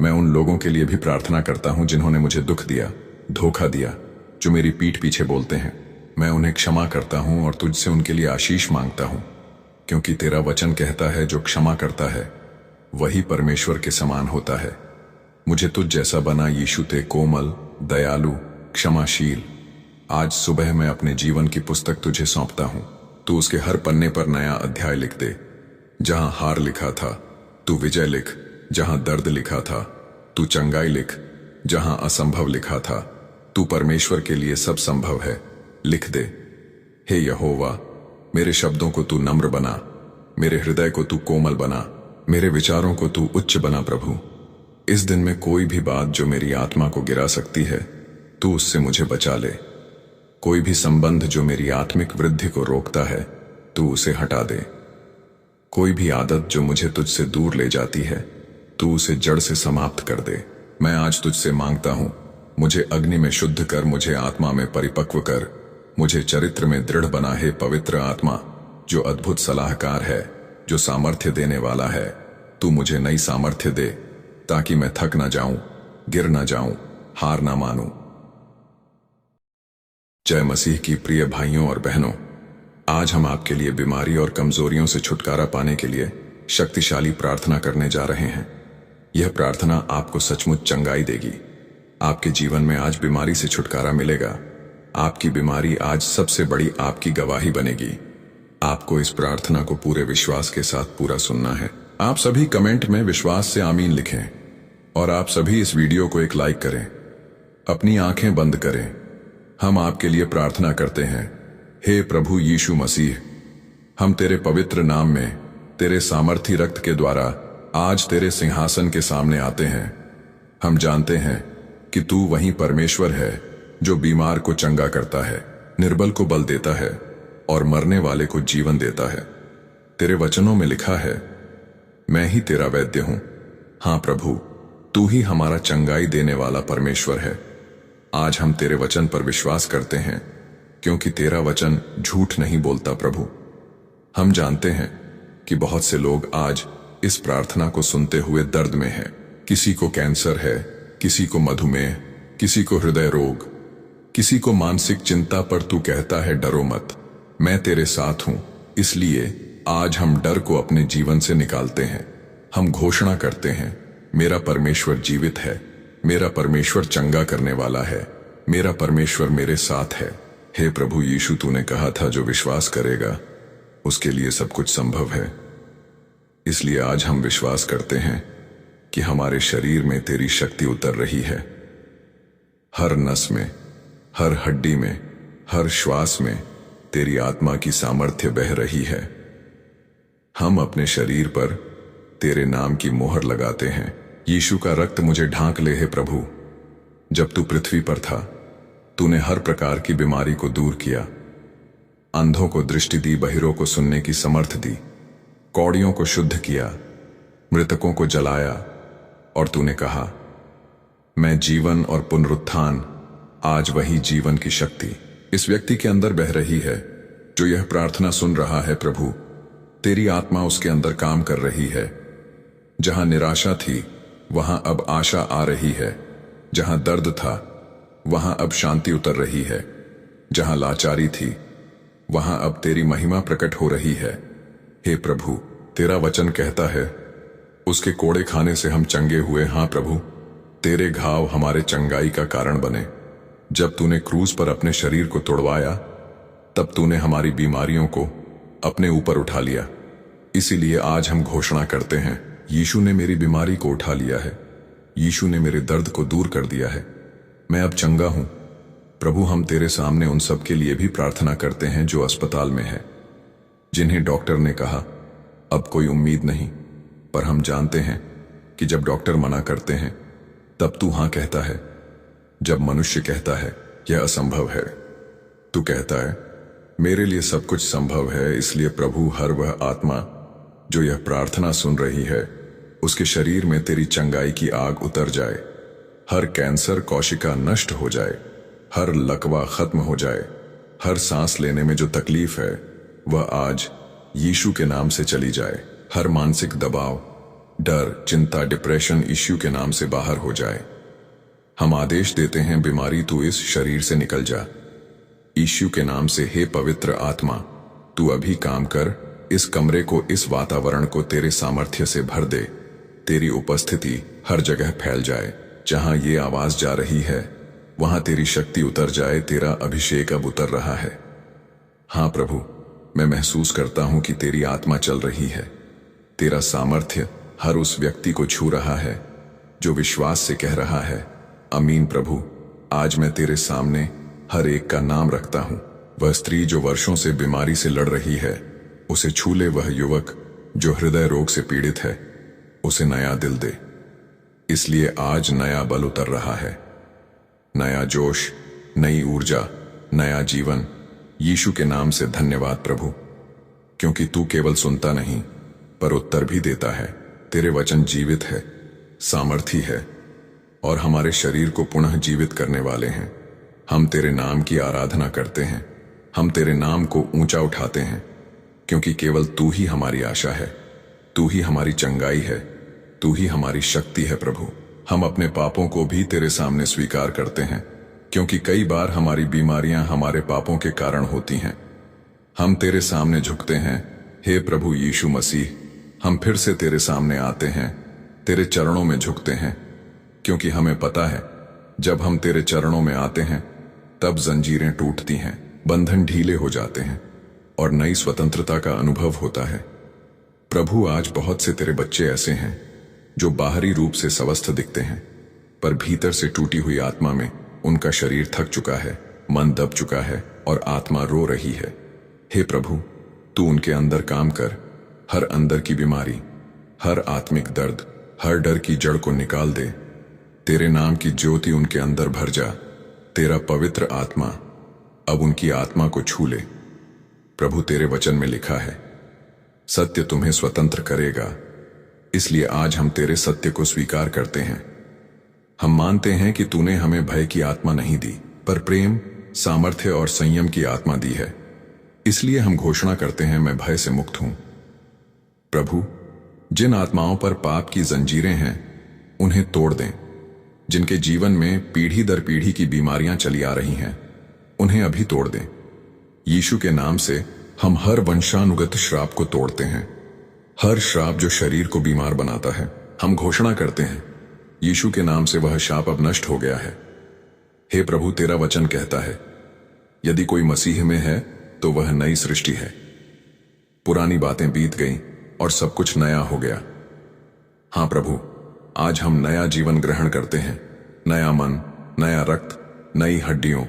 मैं उन लोगों के लिए भी प्रार्थना करता हूं जिन्होंने मुझे दुख दिया, धोखा दिया, जो मेरी पीठ पीछे बोलते हैं। मैं उन्हें क्षमा करता हूं और तुझसे उनके लिए आशीष मांगता हूं, क्योंकि तेरा वचन कहता है जो क्षमा करता है वही परमेश्वर के समान होता है। मुझे तुझ जैसा बना यीशु, ते कोमल, दयालु, क्षमाशील। आज सुबह मैं अपने जीवन की पुस्तक तुझे सौंपता हूं। तू उसके हर पन्ने पर नया अध्याय लिख दे। जहां हार लिखा था तू विजय लिख, जहां दर्द लिखा था तू चंगाई लिख, जहां असंभव लिखा था तू परमेश्वर के लिए सब संभव है लिख दे। हे यहोवा, मेरे शब्दों को तू नम्र बना, मेरे हृदय को तू कोमल बना, मेरे विचारों को तू उच्च बना। प्रभु, इस दिन में कोई भी बात जो मेरी आत्मा को गिरा सकती है तू उससे मुझे बचा ले। कोई भी संबंध जो मेरी आत्मिक वृद्धि को रोकता है तू उसे हटा दे। कोई भी आदत जो मुझे तुझसे दूर ले जाती है तू उसे जड़ से समाप्त कर दे। मैं आज तुझसे मांगता हूं, मुझे अग्नि में शुद्ध कर, मुझे आत्मा में परिपक्व कर, मुझे चरित्र में दृढ़ बना। है पवित्र आत्मा जो अद्भुत सलाहकार है, जो सामर्थ्य देने वाला है, तू मुझे नई सामर्थ्य दे ताकि मैं थक ना जाऊं, गिर ना जाऊं, हार ना मानूं। जय मसीह की प्रिय भाइयों और बहनों, आज हम आपके लिए बीमारी और कमजोरियों से छुटकारा पाने के लिए शक्तिशाली प्रार्थना करने जा रहे हैं। यह प्रार्थना आपको सचमुच चंगाई देगी। आपके जीवन में आज बीमारी से छुटकारा मिलेगा। आपकी बीमारी आज सबसे बड़ी आपकी गवाही बनेगी। आपको इस प्रार्थना को पूरे विश्वास के साथ पूरा सुनना है। आप सभी कमेंट में विश्वास से आमीन लिखें और आप सभी इस वीडियो को एक लाइक करें। अपनी आंखें बंद करें। हम आपके लिए प्रार्थना करते हैं। हे प्रभु यीशु मसीह, हम तेरे पवित्र नाम में तेरे सामर्थी रक्त के द्वारा आज तेरे सिंहासन के सामने आते हैं। हम जानते हैं कि तू वही परमेश्वर है जो बीमार को चंगा करता है, निर्बल को बल देता है और मरने वाले को जीवन देता है। तेरे वचनों में लिखा है, मैं ही तेरा वैद्य हूं। हां प्रभु, तू ही हमारा चंगाई देने वाला परमेश्वर है। आज हम तेरे वचन पर विश्वास करते हैं, क्योंकि तेरा वचन झूठ नहीं बोलता। प्रभु, हम जानते हैं कि बहुत से लोग आज इस प्रार्थना को सुनते हुए दर्द में हैं। किसी को कैंसर है, किसी को मधुमेह, किसी को हृदय रोग, किसी को मानसिक चिंता, पर तू कहता है डरो मत, मैं तेरे साथ हूं। इसलिए आज हम डर को अपने जीवन से निकालते हैं। हम घोषणा करते हैं, मेरा परमेश्वर जीवित है, मेरा परमेश्वर चंगा करने वाला है, मेरा परमेश्वर मेरे साथ है। हे प्रभु यीशु, तूने कहा था जो विश्वास करेगा उसके लिए सब कुछ संभव है। इसलिए आज हम विश्वास करते हैं कि हमारे शरीर में तेरी शक्ति उतर रही है। हर नस में, हर हड्डी में, हर श्वास में तेरी आत्मा की सामर्थ्य बह रही है। हम अपने शरीर पर तेरे नाम की मोहर लगाते हैं। यीशु का रक्त मुझे ढांक ले। है प्रभु, जब तू पृथ्वी पर था तूने हर प्रकार की बीमारी को दूर किया, अंधों को दृष्टि दी, बहिरों को सुनने की समर्थ दी, कौड़ियों को शुद्ध किया, मृतकों को जलाया, और तूने कहा, मैं जीवन और पुनरुत्थान। आज वही जीवन की शक्ति इस व्यक्ति के अंदर बह रही है जो यह प्रार्थना सुन रहा है। प्रभु, तेरी आत्मा उसके अंदर काम कर रही है। जहां निराशा थी वहां अब आशा आ रही है। जहां दर्द था वहां अब शांति उतर रही है। जहां लाचारी थी वहां अब तेरी महिमा प्रकट हो रही है। हे प्रभु, तेरा वचन कहता है, उसके कोड़े खाने से हम चंगे हुए। हां प्रभु, तेरे घाव हमारे चंगाई का कारण बने। जब तूने क्रूज पर अपने शरीर को तोड़वाया तब तूने हमारी बीमारियों को अपने ऊपर उठा लिया। इसीलिए आज हम घोषणा करते हैं, यीशु ने मेरी बीमारी को उठा लिया है, यीशु ने मेरे दर्द को दूर कर दिया है, मैं अब चंगा हूं। प्रभु, हम तेरे सामने उन सब के लिए भी प्रार्थना करते हैं जो अस्पताल में है, जिन्हें डॉक्टर ने कहा अब कोई उम्मीद नहीं। पर हम जानते हैं कि जब डॉक्टर मना करते हैं तब तू हां कहता है। जब मनुष्य कहता है यह असंभव है, तू कहता है मेरे लिए सब कुछ संभव है। इसलिए प्रभु, हर वह आत्मा जो यह प्रार्थना सुन रही है उसके शरीर में तेरी चंगाई की आग उतर जाए। हर कैंसर कोशिका नष्ट हो जाए, हर लकवा खत्म हो जाए, हर सांस लेने में जो तकलीफ है वह आज यीशु के नाम से चली जाए। हर मानसिक दबाव, डर, चिंता, डिप्रेशन यीशु के नाम से बाहर हो जाए। हम आदेश देते हैं, बीमारी तू इस शरीर से निकल जा। यीशु के नाम से हे पवित्र आत्मा, तू अभी काम कर, इस कमरे को, इस वातावरण को तेरे सामर्थ्य से भर दे। तेरी उपस्थिति हर जगह फैल जाए। जहां ये आवाज जा रही है वहां तेरी शक्ति उतर जाए। तेरा अभिषेक अब उतर रहा है। हां प्रभु, मैं महसूस करता हूं कि तेरी आत्मा चल रही है। तेरा सामर्थ्य हर उस व्यक्ति को छू रहा है जो विश्वास से कह रहा है, आमीन प्रभु। आज मैं तेरे सामने हर एक का नाम रखता हूं। वह स्त्री जो वर्षों से बीमारी से लड़ रही है, उसे छू ले। वह युवक जो हृदय रोग से पीड़ित है, उसे नया दिल दे। इसलिए आज नया बल उतर रहा है, नया जोश, नई ऊर्जा, नया जीवन। यीशु के नाम से धन्यवाद प्रभु, क्योंकि तू केवल सुनता नहीं पर उत्तर भी देता है। तेरे वचन जीवित है, सामर्थी है और हमारे शरीर को पुनः जीवित करने वाले हैं। हम तेरे नाम की आराधना करते हैं। हम तेरे नाम को ऊंचा उठाते हैं, क्योंकि केवल तू ही हमारी आशा है, तू ही हमारी चंगाई है, तू ही हमारी शक्ति है प्रभु। हम अपने पापों को भी तेरे सामने स्वीकार करते हैं, क्योंकि कई बार हमारी बीमारियां हमारे पापों के कारण होती हैं। हम तेरे सामने झुकते हैं। हे प्रभु यीशु मसीह, हम फिर से तेरे सामने आते हैं, तेरे चरणों में झुकते हैं, क्योंकि हमें पता है जब हम तेरे चरणों में आते हैं तब जंजीरें टूटती हैं, बंधन ढीले हो जाते हैं और नई स्वतंत्रता का अनुभव होता है। प्रभु, आज बहुत से तेरे बच्चे ऐसे हैं जो बाहरी रूप से स्वस्थ दिखते हैं, पर भीतर से टूटी हुई आत्मा में उनका शरीर थक चुका है, मन दब चुका है और आत्मा रो रही है। हे प्रभु, तू उनके अंदर काम कर। हर अंदर की बीमारी, हर आत्मिक दर्द, हर डर की जड़ को निकाल दे। तेरे नाम की ज्योति उनके अंदर भर जा। तेरा पवित्र आत्मा अब उनकी आत्मा को छू ले। प्रभु, तेरे वचन में लिखा है, सत्य तुम्हें स्वतंत्र करेगा। इसलिए आज हम तेरे सत्य को स्वीकार करते हैं। हम मानते हैं कि तूने हमें भय की आत्मा नहीं दी, पर प्रेम, सामर्थ्य और संयम की आत्मा दी है। इसलिए हम घोषणा करते हैं, मैं भय से मुक्त हूं। प्रभु, जिन आत्माओं पर पाप की जंजीरें हैं उन्हें तोड़ दें। जिनके जीवन में पीढ़ी दर पीढ़ी की बीमारियां चली आ रही हैं, उन्हें अभी तोड़ दें। यीशु के नाम से हम हर वंशानुगत श्राप को तोड़ते हैं, हर श्राप जो शरीर को बीमार बनाता है। हम घोषणा करते हैं, यीशु के नाम से वह शाप अब नष्ट हो गया है। हे प्रभु, तेरा वचन कहता है, यदि कोई मसीह में है तो वह नई सृष्टि है। पुरानी बातें बीत गईं और सब कुछ नया हो गया। हां प्रभु, आज हम नया जीवन ग्रहण करते हैं। नया मन, नया रक्त, नई हड्डियों,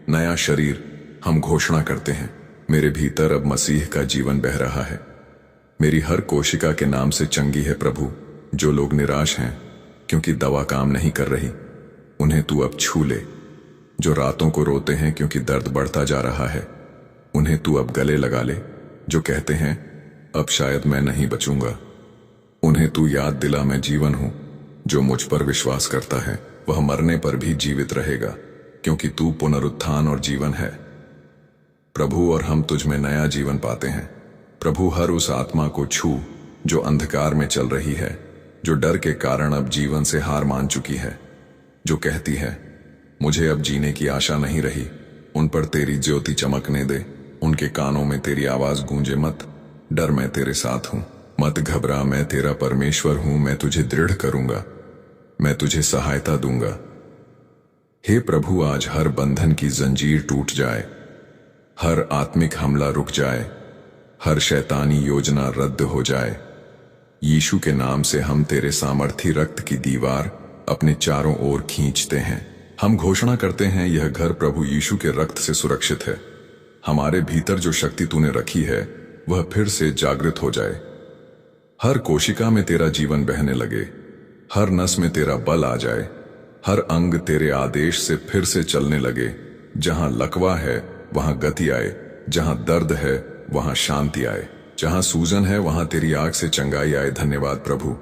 नया शरीर। हम घोषणा करते हैं, मेरे भीतर अब मसीह का जीवन बह रहा है। मेरी हर कोशिका के नाम से चंगी है प्रभु। जो लोग निराश हैं क्योंकि दवा काम नहीं कर रही, उन्हें तू अब छू ले। जो रातों को रोते हैं क्योंकि दर्द बढ़ता जा रहा है, उन्हें तू अब गले लगा ले। जो कहते हैं अब शायद मैं नहीं बचूंगा, उन्हें तू याद दिला, मैं जीवन हूं। जो मुझ पर विश्वास करता है वह मरने पर भी जीवित रहेगा, क्योंकि तू पुनरुत्थान और जीवन है प्रभु। और हम तुझ में नया जीवन पाते हैं। प्रभु, हर उस आत्मा को छू जो अंधकार में चल रही है, जो डर के कारण अब जीवन से हार मान चुकी है, जो कहती है मुझे अब जीने की आशा नहीं रही। उन पर तेरी ज्योति चमकने दे। उनके कानों में तेरी आवाज गूंजे, मत डर, मैं तेरे साथ हूं। मत घबरा, मैं तेरा परमेश्वर हूं। मैं तुझे दृढ़ करूंगा, मैं तुझे सहायता दूंगा। हे प्रभु, आज हर बंधन की जंजीर टूट जाए, हर आत्मिक हमला रुक जाए, हर शैतानी योजना रद्द हो जाए। यीशु के नाम से हम तेरे सामर्थी रक्त की दीवार अपने चारों ओर खींचते हैं। हम घोषणा करते हैं, यह घर प्रभु यीशु के रक्त से सुरक्षित है। हमारे भीतर जो शक्ति तूने रखी है वह फिर से जागृत हो जाए। हर कोशिका में तेरा जीवन बहने लगे, हर नस में तेरा बल आ जाए, हर अंग तेरे आदेश से फिर से चलने लगे। जहां लकवा है वहां गति आए, जहां दर्द है वहां शांति आए, जहां सूजन है वहां तेरी आग से चंगाई आए। धन्यवाद प्रभु,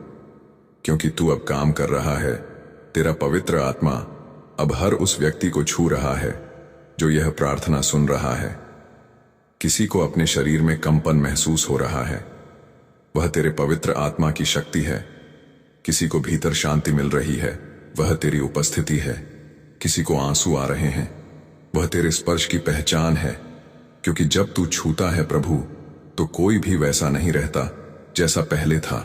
क्योंकि तू अब काम कर रहा है। तेरा पवित्र आत्मा अब हर उस व्यक्ति को छू रहा है जो यह प्रार्थना सुन रहा है। किसी को अपने शरीर में कंपन महसूस हो रहा है, वह तेरे पवित्र आत्मा की शक्ति है। किसी को भीतर शांति मिल रही है, वह तेरी उपस्थिति है। किसी को आंसू आ रहे हैं, वह तेरे स्पर्श की पहचान है। क्योंकि जब तू छूता है प्रभु, तो कोई भी वैसा नहीं रहता जैसा पहले था।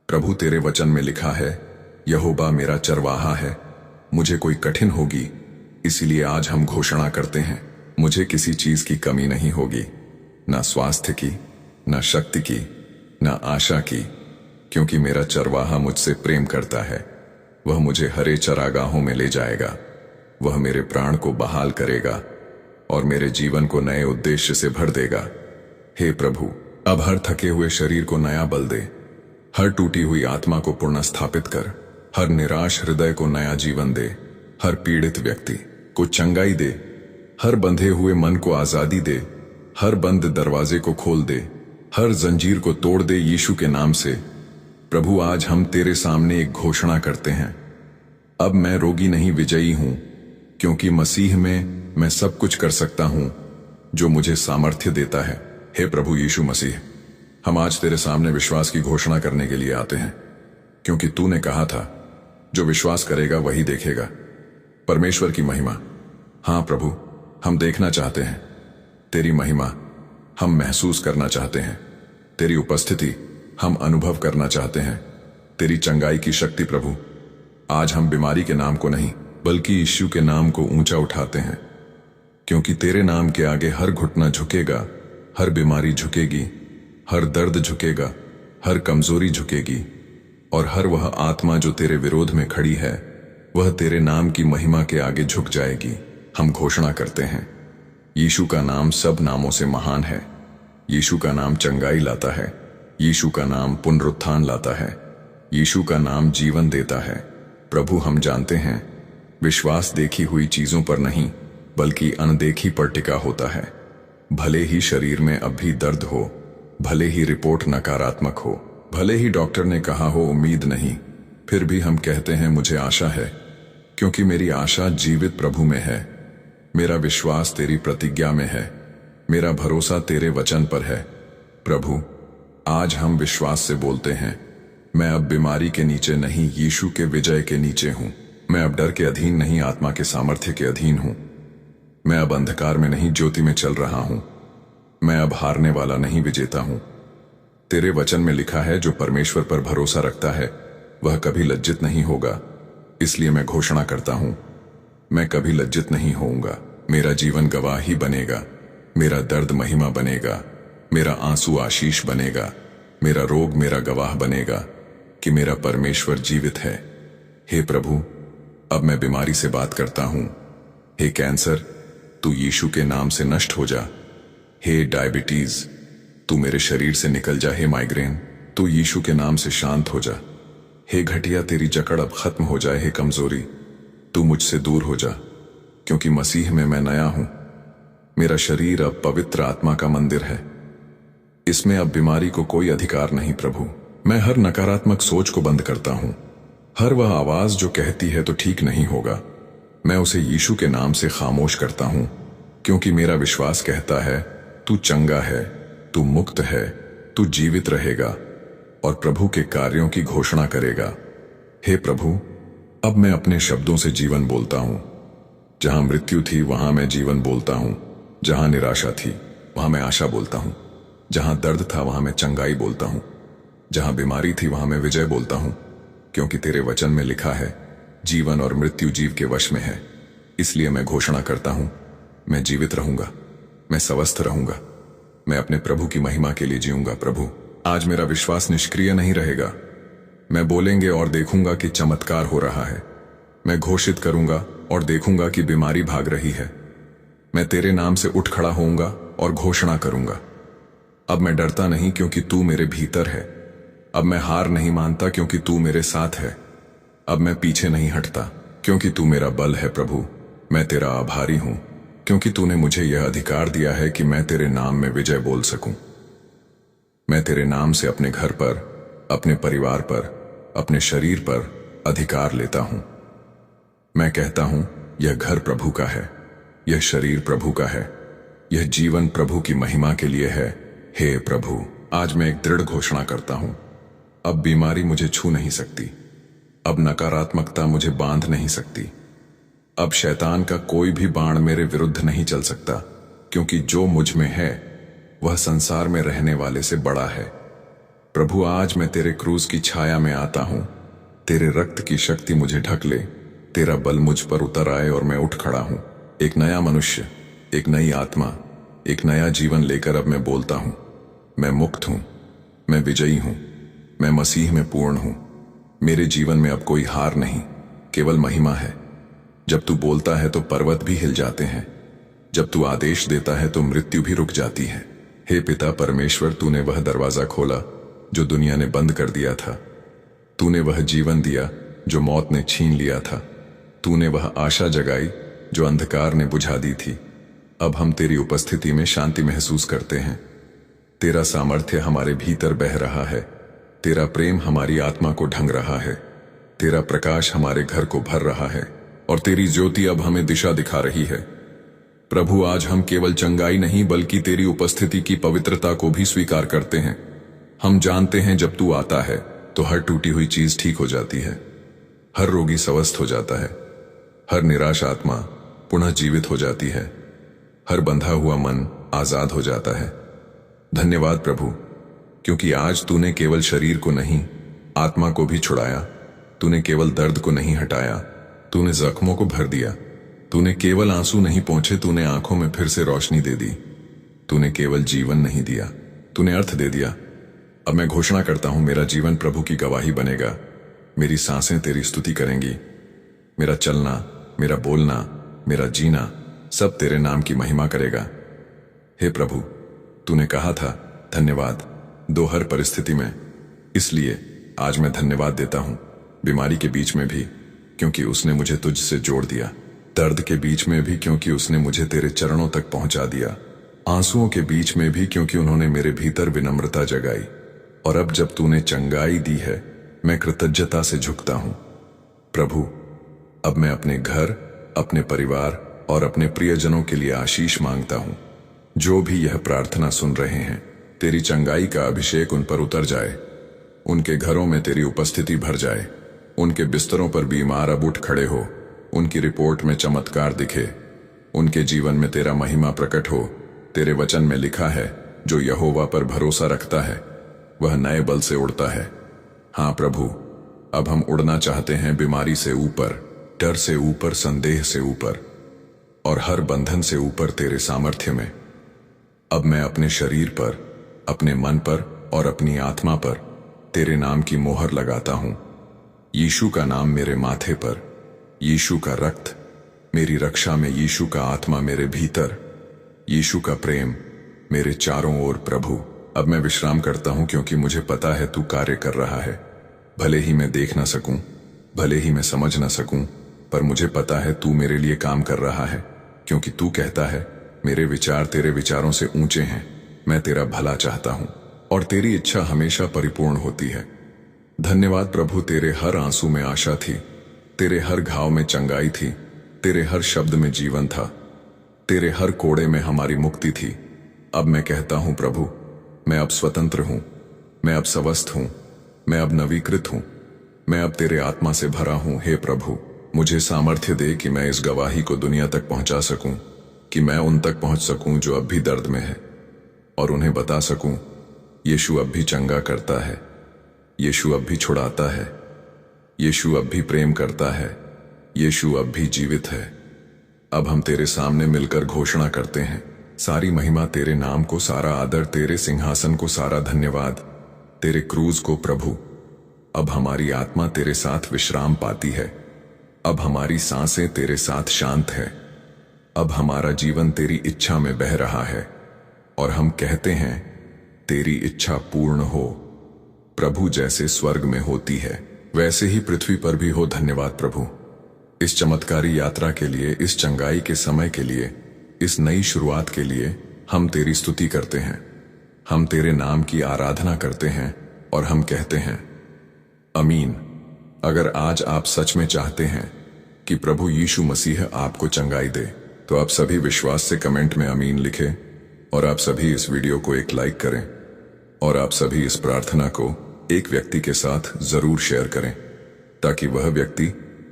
प्रभु, तेरे वचन में लिखा है, यहोवा मेरा चरवाहा है, मुझे कोई कठिन होगी। इसीलिए आज हम घोषणा करते हैं, मुझे किसी चीज की कमी नहीं होगी, ना स्वास्थ्य की, ना शक्ति की, ना आशा की। क्योंकि मेरा चरवाहा मुझसे प्रेम करता है, वह मुझे हरे चरागाहों में ले जाएगा। वह मेरे प्राण को बहाल करेगा और मेरे जीवन को नए उद्देश्य से भर देगा। हे प्रभु, अब हर थके हुए शरीर को नया बल दे, हर टूटी हुई आत्मा को पुनः स्थापित कर, हर निराश हृदय को नया जीवन दे, हर पीड़ित व्यक्ति को चंगाई दे, हर बंधे हुए मन को आजादी दे, हर बंद दरवाजे को खोल दे, हर जंजीर को तोड़ दे यीशु के नाम से। प्रभु, आज हम तेरे सामने एक घोषणा करते हैं, अब मैं रोगी नहीं विजयी हूं, क्योंकि मसीह में मैं सब कुछ कर सकता हूं जो मुझे सामर्थ्य देता है। हे प्रभु यीशु मसीह, हम आज तेरे सामने विश्वास की घोषणा करने के लिए आते हैं, क्योंकि तूने कहा था, जो विश्वास करेगा वही देखेगा परमेश्वर की महिमा। हां प्रभु, हम देखना चाहते हैं तेरी महिमा, हम महसूस करना चाहते हैं तेरी उपस्थिति, हम अनुभव करना चाहते हैं तेरी चंगाई की शक्ति। प्रभु, आज हम बीमारी के नाम को नहीं बल्कि यीशु के नाम को ऊंचा उठाते हैं, क्योंकि तेरे नाम के आगे हर घुटना झुकेगा, हर बीमारी झुकेगी, हर दर्द झुकेगा, हर कमजोरी झुकेगी, और हर वह आत्मा जो तेरे विरोध में खड़ी है वह तेरे नाम की महिमा के आगे झुक जाएगी। हम घोषणा करते हैं, यीशु का नाम सब नामों से महान है। यीशु का नाम चंगाई लाता है, यीशु का नाम पुनरुत्थान लाता है, यीशु का नाम जीवन देता है। प्रभु, हम जानते हैं विश्वास देखी हुई चीजों पर नहीं बल्कि अनदेखी पर टिका होता है। भले ही शरीर में अब भी दर्द हो, भले ही रिपोर्ट नकारात्मक हो, भले ही डॉक्टर ने कहा हो उम्मीद नहीं, फिर भी हम कहते हैं मुझे आशा है, क्योंकि मेरी आशा जीवित प्रभु में है। मेरा विश्वास तेरी प्रतिज्ञा में है, मेरा भरोसा तेरे वचन पर है। प्रभु, आज हम विश्वास से बोलते हैं, मैं अब बीमारी के नीचे नहीं, यीशु के विजय के नीचे हूं। मैं अब डर के अधीन नहीं, आत्मा के सामर्थ्य के अधीन हूं। मैं अब अंधकार में नहीं, ज्योति में चल रहा हूं। मैं अब हारने वाला नहीं, विजेता हूं। तेरे वचन में लिखा है, जो परमेश्वर पर भरोसा रखता है वह कभी लज्जित नहीं होगा। इसलिए मैं घोषणा करता हूं, मैं कभी लज्जित नहीं होऊंगा। मेरा जीवन गवाही बनेगा, मेरा दर्द महिमा बनेगा, मेरा आंसू आशीष बनेगा, मेरा रोग मेरा गवाह बनेगा कि मेरा परमेश्वर जीवित है। हे प्रभु, अब मैं बीमारी से बात करता हूं। हे कैंसर, तू यीशु के नाम से नष्ट हो जा। हे डायबिटीज, तू मेरे शरीर से निकल जा। हे माइग्रेन, तू यीशु के नाम से शांत हो जा। हे घटिया, तेरी जकड़ अब खत्म हो जाए। हे कमजोरी, तू मुझसे दूर हो जा, क्योंकि मसीह में मैं नया हूं। मेरा शरीर अब पवित्र आत्मा का मंदिर है, इसमें अब बीमारी को कोई अधिकार नहीं। प्रभु, मैं हर नकारात्मक सोच को बंद करता हूं। हर वह आवाज जो कहती है तो ठीक नहीं होगा, मैं उसे यीशु के नाम से खामोश करता हूं, क्योंकि मेरा विश्वास कहता है, तू चंगा है, तू मुक्त है, तू जीवित रहेगा और प्रभु के कार्यों की घोषणा करेगा। हे प्रभु, अब मैं अपने शब्दों से जीवन बोलता हूं। जहां मृत्यु थी वहां मैं जीवन बोलता हूं, जहां निराशा थी वहां मैं आशा बोलता हूं, जहां दर्द था वहां मैं चंगाई बोलता हूं, जहां बीमारी थी वहां मैं विजय बोलता हूं। क्योंकि तेरे वचन में लिखा है, जीवन और मृत्यु जीव के वश में है। इसलिए मैं घोषणा करता हूं, मैं जीवित रहूंगा, मैं स्वस्थ रहूंगा, मैं अपने प्रभु की महिमा के लिए जीऊंगा। प्रभु, आज मेरा विश्वास निष्क्रिय नहीं रहेगा। मैं बोलेंगे और देखूंगा कि चमत्कार हो रहा है। मैं घोषित करूंगा और देखूंगा कि बीमारी भाग रही है। मैं तेरे नाम से उठ खड़ा होऊंगा और घोषणा करूंगा, अब मैं डरता नहीं, क्योंकि तू मेरे भीतर है। अब मैं हार नहीं मानता, क्योंकि तू मेरे साथ है। अब मैं पीछे नहीं हटता, क्योंकि तू मेरा बल है। प्रभु, मैं तेरा आभारी हूं, क्योंकि तूने मुझे यह अधिकार दिया है कि मैं तेरे नाम में विजय बोल सकूं। मैं तेरे नाम से अपने घर पर, अपने परिवार पर, अपने शरीर पर अधिकार लेता हूं। मैं कहता हूं, यह घर प्रभु का है, यह शरीर प्रभु का है, यह जीवन प्रभु की महिमा के लिए है। हे प्रभु, आज मैं एक दृढ़ घोषणा करता हूं, अब बीमारी मुझे छू नहीं सकती, अब नकारात्मकता मुझे बांध नहीं सकती, अब शैतान का कोई भी बाण मेरे विरुद्ध नहीं चल सकता, क्योंकि जो मुझ में है वह संसार में रहने वाले से बड़ा है। प्रभु, आज मैं तेरे क्रूस की छाया में आता हूं, तेरे रक्त की शक्ति मुझे ढक ले, तेरा बल मुझ पर उतर आए और मैं उठ खड़ा हूं, एक नया मनुष्य, एक नई आत्मा, एक नया जीवन लेकर अब मैं बोलता हूं, मैं मुक्त हूं, मैं विजयी हूं, मैं मसीह में पूर्ण हूं। मेरे जीवन में अब कोई हार नहीं, केवल महिमा है। जब तू बोलता है तो पर्वत भी हिल जाते हैं, जब तू आदेश देता है तो मृत्यु भी रुक जाती है। हे पिता परमेश्वर, तूने वह दरवाजा खोला जो दुनिया ने बंद कर दिया था, तूने वह जीवन दिया जो मौत ने छीन लिया था, तूने वह आशा जगाई जो अंधकार ने बुझा दी थी। अब हम तेरी उपस्थिति में शांति महसूस करते हैं। तेरा सामर्थ्य हमारे भीतर बह रहा है, तेरा प्रेम हमारी आत्मा को ढंग रहा है, तेरा प्रकाश हमारे घर को भर रहा है और तेरी ज्योति अब हमें दिशा दिखा रही है। प्रभु, आज हम केवल चंगाई नहीं बल्कि तेरी उपस्थिति की पवित्रता को भी स्वीकार करते हैं। हम जानते हैं जब तू आता है तो हर टूटी हुई चीज ठीक हो जाती है, हर रोगी स्वस्थ हो जाता है, हर निराश आत्मा पुनः जीवित हो जाती है, हर बंधा हुआ मन आजाद हो जाता है। धन्यवाद प्रभु, क्योंकि आज तूने केवल शरीर को नहीं आत्मा को भी छुड़ाया, तूने केवल दर्द को नहीं हटाया, तूने जख्मों को भर दिया, तूने केवल आंसू नहीं पोंछे, तूने आंखों में फिर से रोशनी दे दी, तूने केवल जीवन नहीं दिया, तूने अर्थ दे दिया। अब मैं घोषणा करता हूं, मेरा जीवन प्रभु की गवाही बनेगा, मेरी सांसें तेरी स्तुति करेंगी, मेरा चलना, मेरा बोलना, मेरा जीना सब तेरे नाम की महिमा करेगा। हे प्रभु, तूने कहा था धन्यवाद दो हर परिस्थिति में, इसलिए आज मैं धन्यवाद देता हूं, बीमारी के बीच में भी क्योंकि उसने मुझे तुझसे जोड़ दिया, दर्द के बीच में भी क्योंकि उसने मुझे तेरे चरणों तक पहुंचा दिया, आंसुओं के बीच में भी क्योंकि उन्होंने मेरे भीतर विनम्रता जगाई, और अब जब तूने चंगाई दी है मैं कृतज्ञता से झुकता हूं। प्रभु, अब मैं अपने घर, अपने परिवार और अपने प्रियजनों के लिए आशीष मांगता हूं। जो भी यह प्रार्थना सुन रहे हैं, तेरी चंगाई का अभिषेक उन पर उतर जाए, उनके घरों में तेरी उपस्थिति भर जाए, उनके बिस्तरों पर बीमार अब उठ खड़े हो, उनकी रिपोर्ट में चमत्कार दिखे, उनके जीवन में तेरा महिमा प्रकट हो। तेरे वचन में लिखा है, जो यहोवा पर भरोसा रखता है वह नए बल से उड़ता है। हाँ प्रभु, अब हम उड़ना चाहते हैं बीमारी से ऊपर, डर से ऊपर, संदेह से ऊपर और हर बंधन से ऊपर तेरे सामर्थ्य में। अब मैं अपने शरीर पर, अपने मन पर और अपनी आत्मा पर तेरे नाम की मोहर लगाता हूं। यीशु का नाम मेरे माथे पर, यीशु का रक्त मेरी रक्षा में, यीशु का आत्मा मेरे भीतर, यीशु का प्रेम मेरे चारों ओर। प्रभु, अब मैं विश्राम करता हूं क्योंकि मुझे पता है तू कार्य कर रहा है। भले ही मैं देख ना सकूं, भले ही मैं समझ ना सकूं, पर मुझे पता है तू मेरे लिए काम कर रहा है, क्योंकि तू कहता है मेरे विचार तेरे विचारों से ऊंचे हैं। मैं तेरा भला चाहता हूं और तेरी इच्छा हमेशा परिपूर्ण होती है। धन्यवाद प्रभु, तेरे हर आंसू में आशा थी, तेरे हर घाव में चंगाई थी, तेरे हर शब्द में जीवन था, तेरे हर कोड़े में हमारी मुक्ति थी। अब मैं कहता हूं प्रभु, मैं अब स्वतंत्र हूं, मैं अब स्वस्थ हूं, मैं अब नवीकृत हूं, मैं अब तेरे आत्मा से भरा हूं। हे प्रभु, मुझे सामर्थ्य दे कि मैं इस गवाही को दुनिया तक पहुंचा सकूं, कि मैं उन तक पहुंच सकूं जो अब भी दर्द में है और उन्हें बता सकूं यीशु अब भी चंगा करता है, यीशु अब भी छुड़ाता है, यीशु अब भी प्रेम करता है, यीशु अब भी जीवित है। अब हम तेरे सामने मिलकर घोषणा करते हैं, सारी महिमा तेरे नाम को, सारा आदर तेरे सिंहासन को, सारा धन्यवाद तेरे क्रूज को। प्रभु, अब हमारी आत्मा तेरे साथ विश्राम पाती है, अब हमारी सांसें तेरे साथ शांत है, अब हमारा जीवन तेरी इच्छा में बह रहा है और हम कहते हैं तेरी इच्छा पूर्ण हो। प्रभु, जैसे स्वर्ग में होती है वैसे ही पृथ्वी पर भी हो। धन्यवाद प्रभु, इस चमत्कारी यात्रा के लिए, इस चंगाई के समय के लिए, इस नई शुरुआत के लिए हम तेरी स्तुति करते हैं, हम तेरे नाम की आराधना करते हैं और हम कहते हैं आमीन। अगर आज आप सच में चाहते हैं कि प्रभु यीशु मसीह आपको चंगाई दे, तो आप सभी विश्वास से कमेंट में आमीन लिखें और आप सभी इस वीडियो को एक लाइक करें और आप सभी इस प्रार्थना को एक व्यक्ति के साथ जरूर शेयर करें ताकि वह व्यक्ति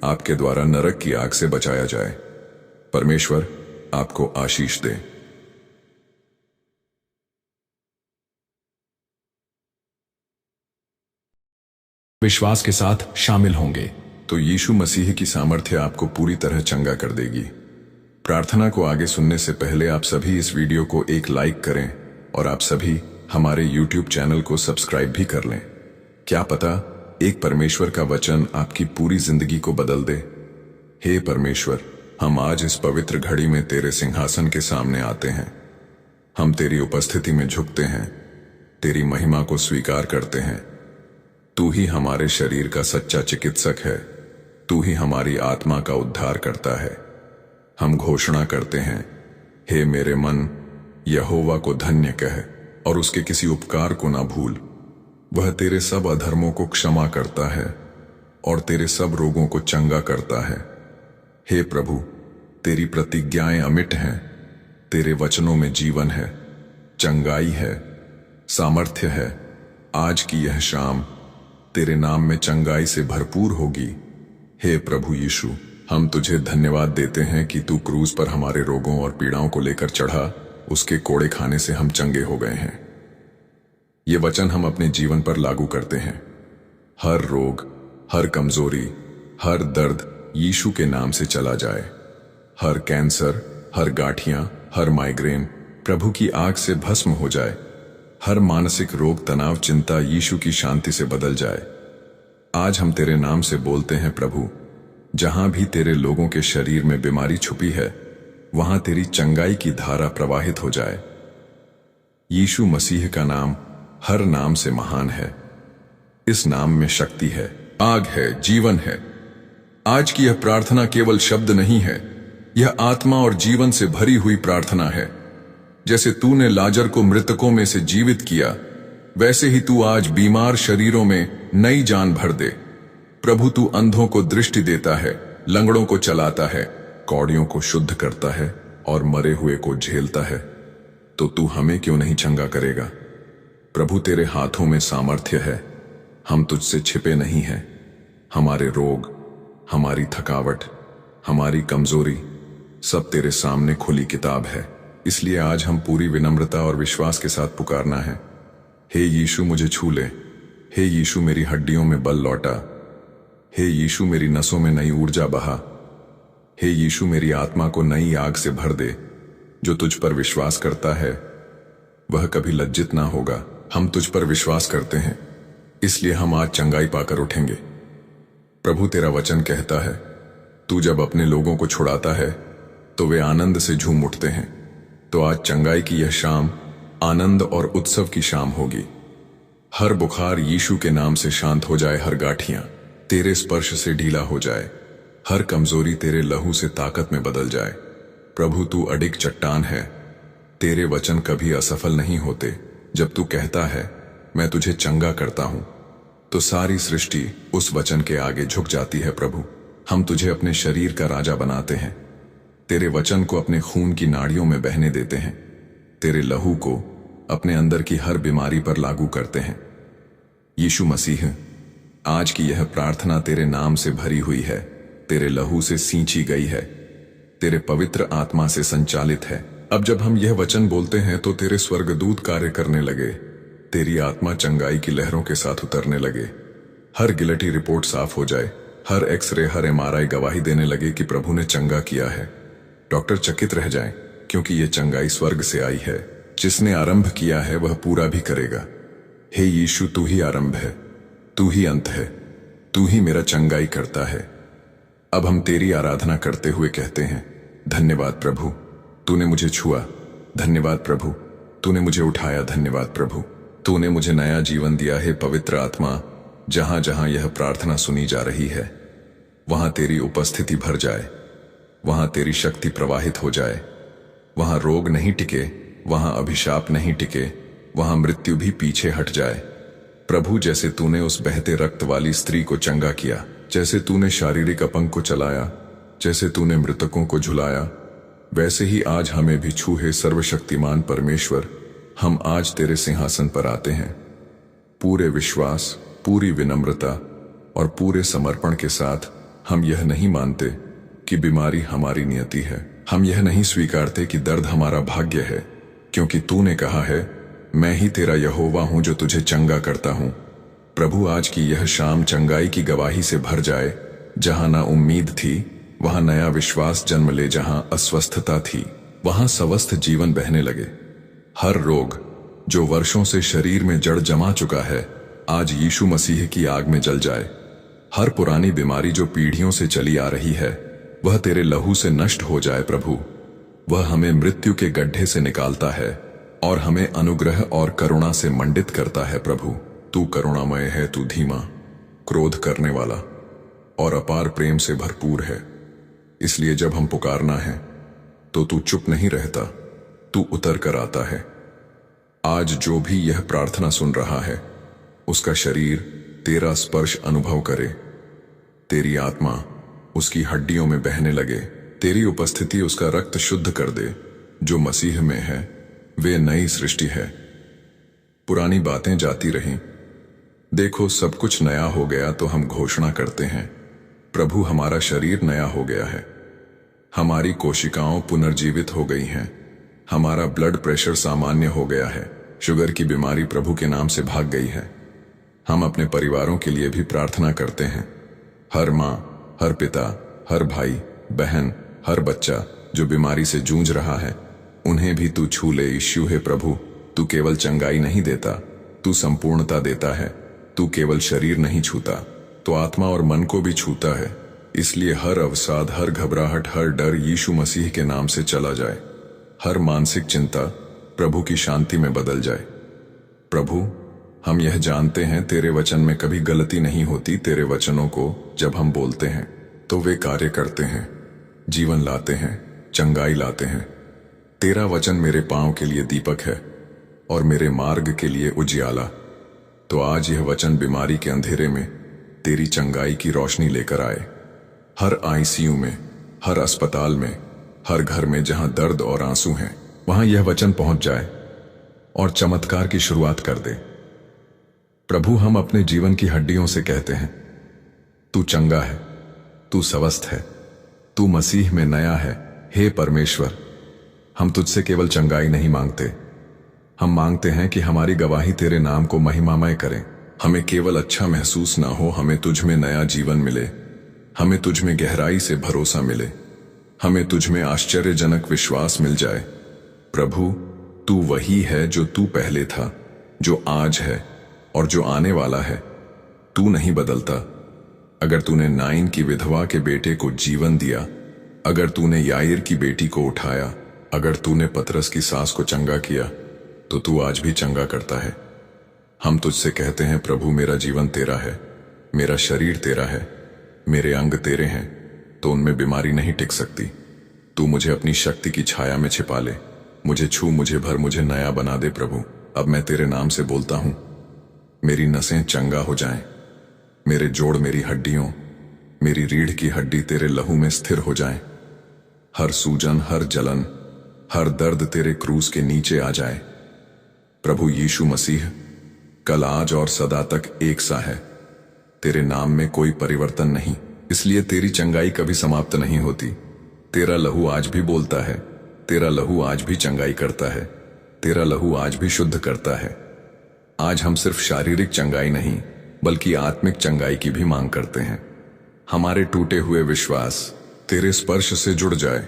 आपके द्वारा नरक की आग से बचाया जाए। परमेश्वर आपको आशीष दे। विश्वास के साथ शामिल होंगे तो यीशु मसीह की सामर्थ्य आपको पूरी तरह चंगा कर देगी। प्रार्थना को आगे सुनने से पहले आप सभी इस वीडियो को एक लाइक करें और आप सभी हमारे YouTube चैनल को सब्सक्राइब भी कर लें। क्या पता एक परमेश्वर का वचन आपकी पूरी जिंदगी को बदल दे। हे परमेश्वर, हम आज इस पवित्र घड़ी में तेरे सिंहासन के सामने आते हैं। हम तेरी उपस्थिति में झुकते हैं, तेरी महिमा को स्वीकार करते हैं। तू ही हमारे शरीर का सच्चा चिकित्सक है, तू ही हमारी आत्मा का उद्धार करता है। हम घोषणा करते हैं, हे मेरे मन, यहोवा को धन्य कह और उसके किसी उपकार को ना भूल। वह तेरे सब अधर्मों को क्षमा करता है और तेरे सब रोगों को चंगा करता है। हे प्रभु, तेरी प्रतिज्ञाएं अमिट हैं, तेरे वचनों में जीवन है, चंगाई है, सामर्थ्य है। आज की यह शाम तेरे नाम में चंगाई से भरपूर होगी। हे प्रभु यीशु, हम तुझे धन्यवाद देते हैं कि तू क्रूज पर हमारे रोगों और पीड़ाओं को लेकर चढ़ा, उसके कोड़े खाने से हम चंगे हो गए हैं। ये वचन हम अपने जीवन पर लागू करते हैं। हर रोग, हर कमजोरी, हर दर्द यीशु के नाम से चला जाए। हर कैंसर, हर गांठियां, हर माइग्रेन प्रभु की आग से भस्म हो जाए। हर मानसिक रोग, तनाव, चिंता यीशु की शांति से बदल जाए। आज हम तेरे नाम से बोलते हैं प्रभु, जहां भी तेरे लोगों के शरीर में बीमारी छुपी है वहां तेरी चंगाई की धारा प्रवाहित हो जाए। यीशु मसीह का नाम हर नाम से महान है। इस नाम में शक्ति है, आग है, जीवन है। आज की यह प्रार्थना केवल शब्द नहीं है, यह आत्मा और जीवन से भरी हुई प्रार्थना है। जैसे तूने लाजर को मृतकों में से जीवित किया, वैसे ही तू आज बीमार शरीरों में नई जान भर दे। प्रभु, तू अंधों को दृष्टि देता है, लंगड़ों को चलाता है, कौड़ियों को शुद्ध करता है और मरे हुए को झेलता है। तो तू हमें क्यों नहीं चंगा करेगा? प्रभु, तेरे हाथों में सामर्थ्य है, हम तुझसे छिपे नहीं हैं। हमारे रोग, हमारी थकावट, हमारी कमजोरी सब तेरे सामने खुली किताब है। इसलिए आज हम पूरी विनम्रता और विश्वास के साथ पुकारना है, हे यीशु मुझे छू ले। हे यीशु मेरी हड्डियों में बल लौटा। हे यीशु मेरी नसों में नई ऊर्जा बहा। हे यीशु मेरी आत्मा को नई आग से भर दे। जो तुझ पर विश्वास करता है वह कभी लज्जित ना होगा। हम तुझ पर विश्वास करते हैं, इसलिए हम आज चंगाई पाकर उठेंगे। प्रभु, तेरा वचन कहता है, तू जब अपने लोगों को छुड़ाता है तो वे आनंद से झूम उठते हैं। तो आज चंगाई की यह शाम आनंद और उत्सव की शाम होगी। हर बुखार यीशु के नाम से शांत हो जाए, हर गांठियां तेरे स्पर्श से ढीला हो जाए, हर कमजोरी तेरे लहू से ताकत में बदल जाए। प्रभु, तू अडिग चट्टान है, तेरे वचन कभी असफल नहीं होते। जब तू कहता है मैं तुझे चंगा करता हूं, तो सारी सृष्टि उस वचन के आगे झुक जाती है। प्रभु, हम तुझे अपने शरीर का राजा बनाते हैं, तेरे वचन को अपने खून की नाड़ियों में बहने देते हैं, तेरे लहू को अपने अंदर की हर बीमारी पर लागू करते हैं। यीशु मसीह, आज की यह प्रार्थना तेरे नाम से भरी हुई है, तेरे लहू से सींची गई है, तेरे पवित्र आत्मा से संचालित है। अब जब हम यह वचन बोलते हैं तो तेरे स्वर्गदूत कार्य करने लगे, तेरी आत्मा चंगाई की लहरों के साथ उतरने लगे। हर गिलटी रिपोर्ट साफ हो जाए, हर एक्सरे, हर एमआरआई गवाही देने लगे कि प्रभु ने चंगा किया है। डॉक्टर चकित रह जाएं, क्योंकि यह चंगाई स्वर्ग से आई है। जिसने आरंभ किया है वह पूरा भी करेगा। हे यीशु, तू ही आरंभ है, तू ही अंत है, तू ही मेरा चंगाई करता है। अब हम तेरी आराधना करते हुए कहते हैं, धन्यवाद प्रभु, तूने मुझे छुआ। धन्यवाद प्रभु, तूने मुझे उठाया। धन्यवाद प्रभु, तूने मुझे नया जीवन दिया है। पवित्र आत्मा, जहां जहां यह प्रार्थना सुनी जा रही है वहां तेरी उपस्थिति भर जाए, वहां तेरी शक्ति प्रवाहित हो जाए। वहां रोग नहीं टिके, वहां अभिशाप नहीं टिके, वहां मृत्यु भी पीछे हट जाए। प्रभु, जैसे तूने उस बहते रक्त वाली स्त्री को चंगा किया, जैसे तूने शारीरिक अपंग को चलाया, जैसे तूने मृतकों को झुलाया, वैसे ही आज हमें भी छू हे सर्वशक्तिमान परमेश्वर। हम आज तेरे सिंहासन पर आते हैं, पूरे विश्वास, पूरी विनम्रता और पूरे समर्पण के साथ। हम यह नहीं मानते कि बीमारी हमारी नियति है, हम यह नहीं स्वीकारते कि दर्द हमारा भाग्य है, क्योंकि तूने कहा है, मैं ही तेरा यहोवा हूं जो तुझे चंगा करता हूं। प्रभु, आज की यह शाम चंगाई की गवाही से भर जाए। जहां ना उम्मीद थी वहां नया विश्वास जन्म ले, जहां अस्वस्थता थी वहां स्वस्थ जीवन बहने लगे। हर रोग जो वर्षों से शरीर में जड़ जमा चुका है, आज यीशु मसीह की आग में जल जाए। हर पुरानी बीमारी जो पीढ़ियों से चली आ रही है, वह तेरे लहू से नष्ट हो जाए प्रभु। वह हमें मृत्यु के गड्ढे से निकालता है और हमें अनुग्रह और करुणा से मंडित करता है प्रभु। तू करुणामय है, तू धीमा, क्रोध करने वाला और अपार प्रेम से भरपूर है। इसलिए जब हम पुकारना है तो तू चुप नहीं रहता, तू उतर कर आता है। आज जो भी यह प्रार्थना सुन रहा है, उसका शरीर तेरा स्पर्श अनुभव करे, तेरी आत्मा उसकी हड्डियों में बहने लगे, तेरी उपस्थिति उसका रक्त शुद्ध कर दे। जो मसीह में है वे नई सृष्टि है, पुरानी बातें जाती रहीं, देखो सब कुछ नया हो गया। तो हम घोषणा करते हैं, प्रभु हमारा शरीर नया हो गया है, हमारी कोशिकाओं पुनर्जीवित हो गई हैं, हमारा ब्लड प्रेशर सामान्य हो गया है, शुगर की बीमारी प्रभु के नाम से भाग गई है। हम अपने परिवारों के लिए भी प्रार्थना करते हैं। हर माँ, हर पिता, हर भाई बहन, हर बच्चा जो बीमारी से जूझ रहा है, उन्हें भी तू छू ले यीशु। हे प्रभु, तू केवल चंगाई नहीं देता, तू संपूर्णता देता है। तू केवल शरीर नहीं छूता, तो आत्मा और मन को भी छूता है। इसलिए हर अवसाद, हर घबराहट, हर डर यीशु मसीह के नाम से चला जाए। हर मानसिक चिंता प्रभु की शांति में बदल जाए। प्रभु, हम यह जानते हैं तेरे वचन में कभी गलती नहीं होती। तेरे वचनों को जब हम बोलते हैं तो वे कार्य करते हैं, जीवन लाते हैं, चंगाई लाते हैं। तेरा वचन मेरे पांव के लिए दीपक है और मेरे मार्ग के लिए उजियाला। तो आज यह वचन बीमारी के अंधेरे में तेरी चंगाई की रोशनी लेकर आए। हर आईसीयू में, हर अस्पताल में, हर घर में जहां दर्द और आंसू हैं, वहां यह वचन पहुंच जाए और चमत्कार की शुरुआत कर दे। प्रभु, हम अपने जीवन की हड्डियों से कहते हैं, तू चंगा है, तू स्वस्थ है, तू मसीह में नया है। हे परमेश्वर, हम तुझसे केवल चंगाई नहीं मांगते, हम मांगते हैं कि हमारी गवाही तेरे नाम को महिमामय करें। हमें केवल अच्छा महसूस ना हो, हमें तुझ में नया जीवन मिले, हमें तुझ में गहराई से भरोसा मिले, हमें तुझ में आश्चर्यजनक विश्वास मिल जाए। प्रभु, तू वही है जो तू पहले था, जो आज है और जो आने वाला है। तू नहीं बदलता। अगर तूने नाइन की विधवा के बेटे को जीवन दिया, अगर तूने याईर की बेटी को उठाया, अगर तूने पतरस की सास को चंगा किया, तो तू आज भी चंगा करता है। हम तुझसे कहते हैं, प्रभु मेरा जीवन तेरा है, मेरा शरीर तेरा है, मेरे अंग तेरे हैं, तो उनमें बीमारी नहीं टिक सकती। तू मुझे अपनी शक्ति की छाया में छिपा ले, मुझे छू, मुझे भर, मुझे नया बना दे। प्रभु, अब मैं तेरे नाम से बोलता हूं, मेरी नसें चंगा हो जाएं, मेरे जोड़, मेरी हड्डियों, मेरी रीढ़ की हड्डी तेरे लहू में स्थिर हो जाएं। हर सूजन, हर जलन, हर दर्द तेरे क्रूस के नीचे आ जाए। प्रभु यीशु मसीह कल, आज और सदा तक एक सा है। तेरे नाम में कोई परिवर्तन नहीं, इसलिए तेरी चंगाई कभी समाप्त नहीं होती। तेरा लहू आज भी बोलता है, तेरा लहू आज भी चंगाई करता है, तेरा लहू आज भी शुद्ध करता है। आज हम सिर्फ शारीरिक चंगाई नहीं बल्कि आत्मिक चंगाई की भी मांग करते हैं। हमारे टूटे हुए विश्वास तेरे स्पर्श से जुड़ जाए,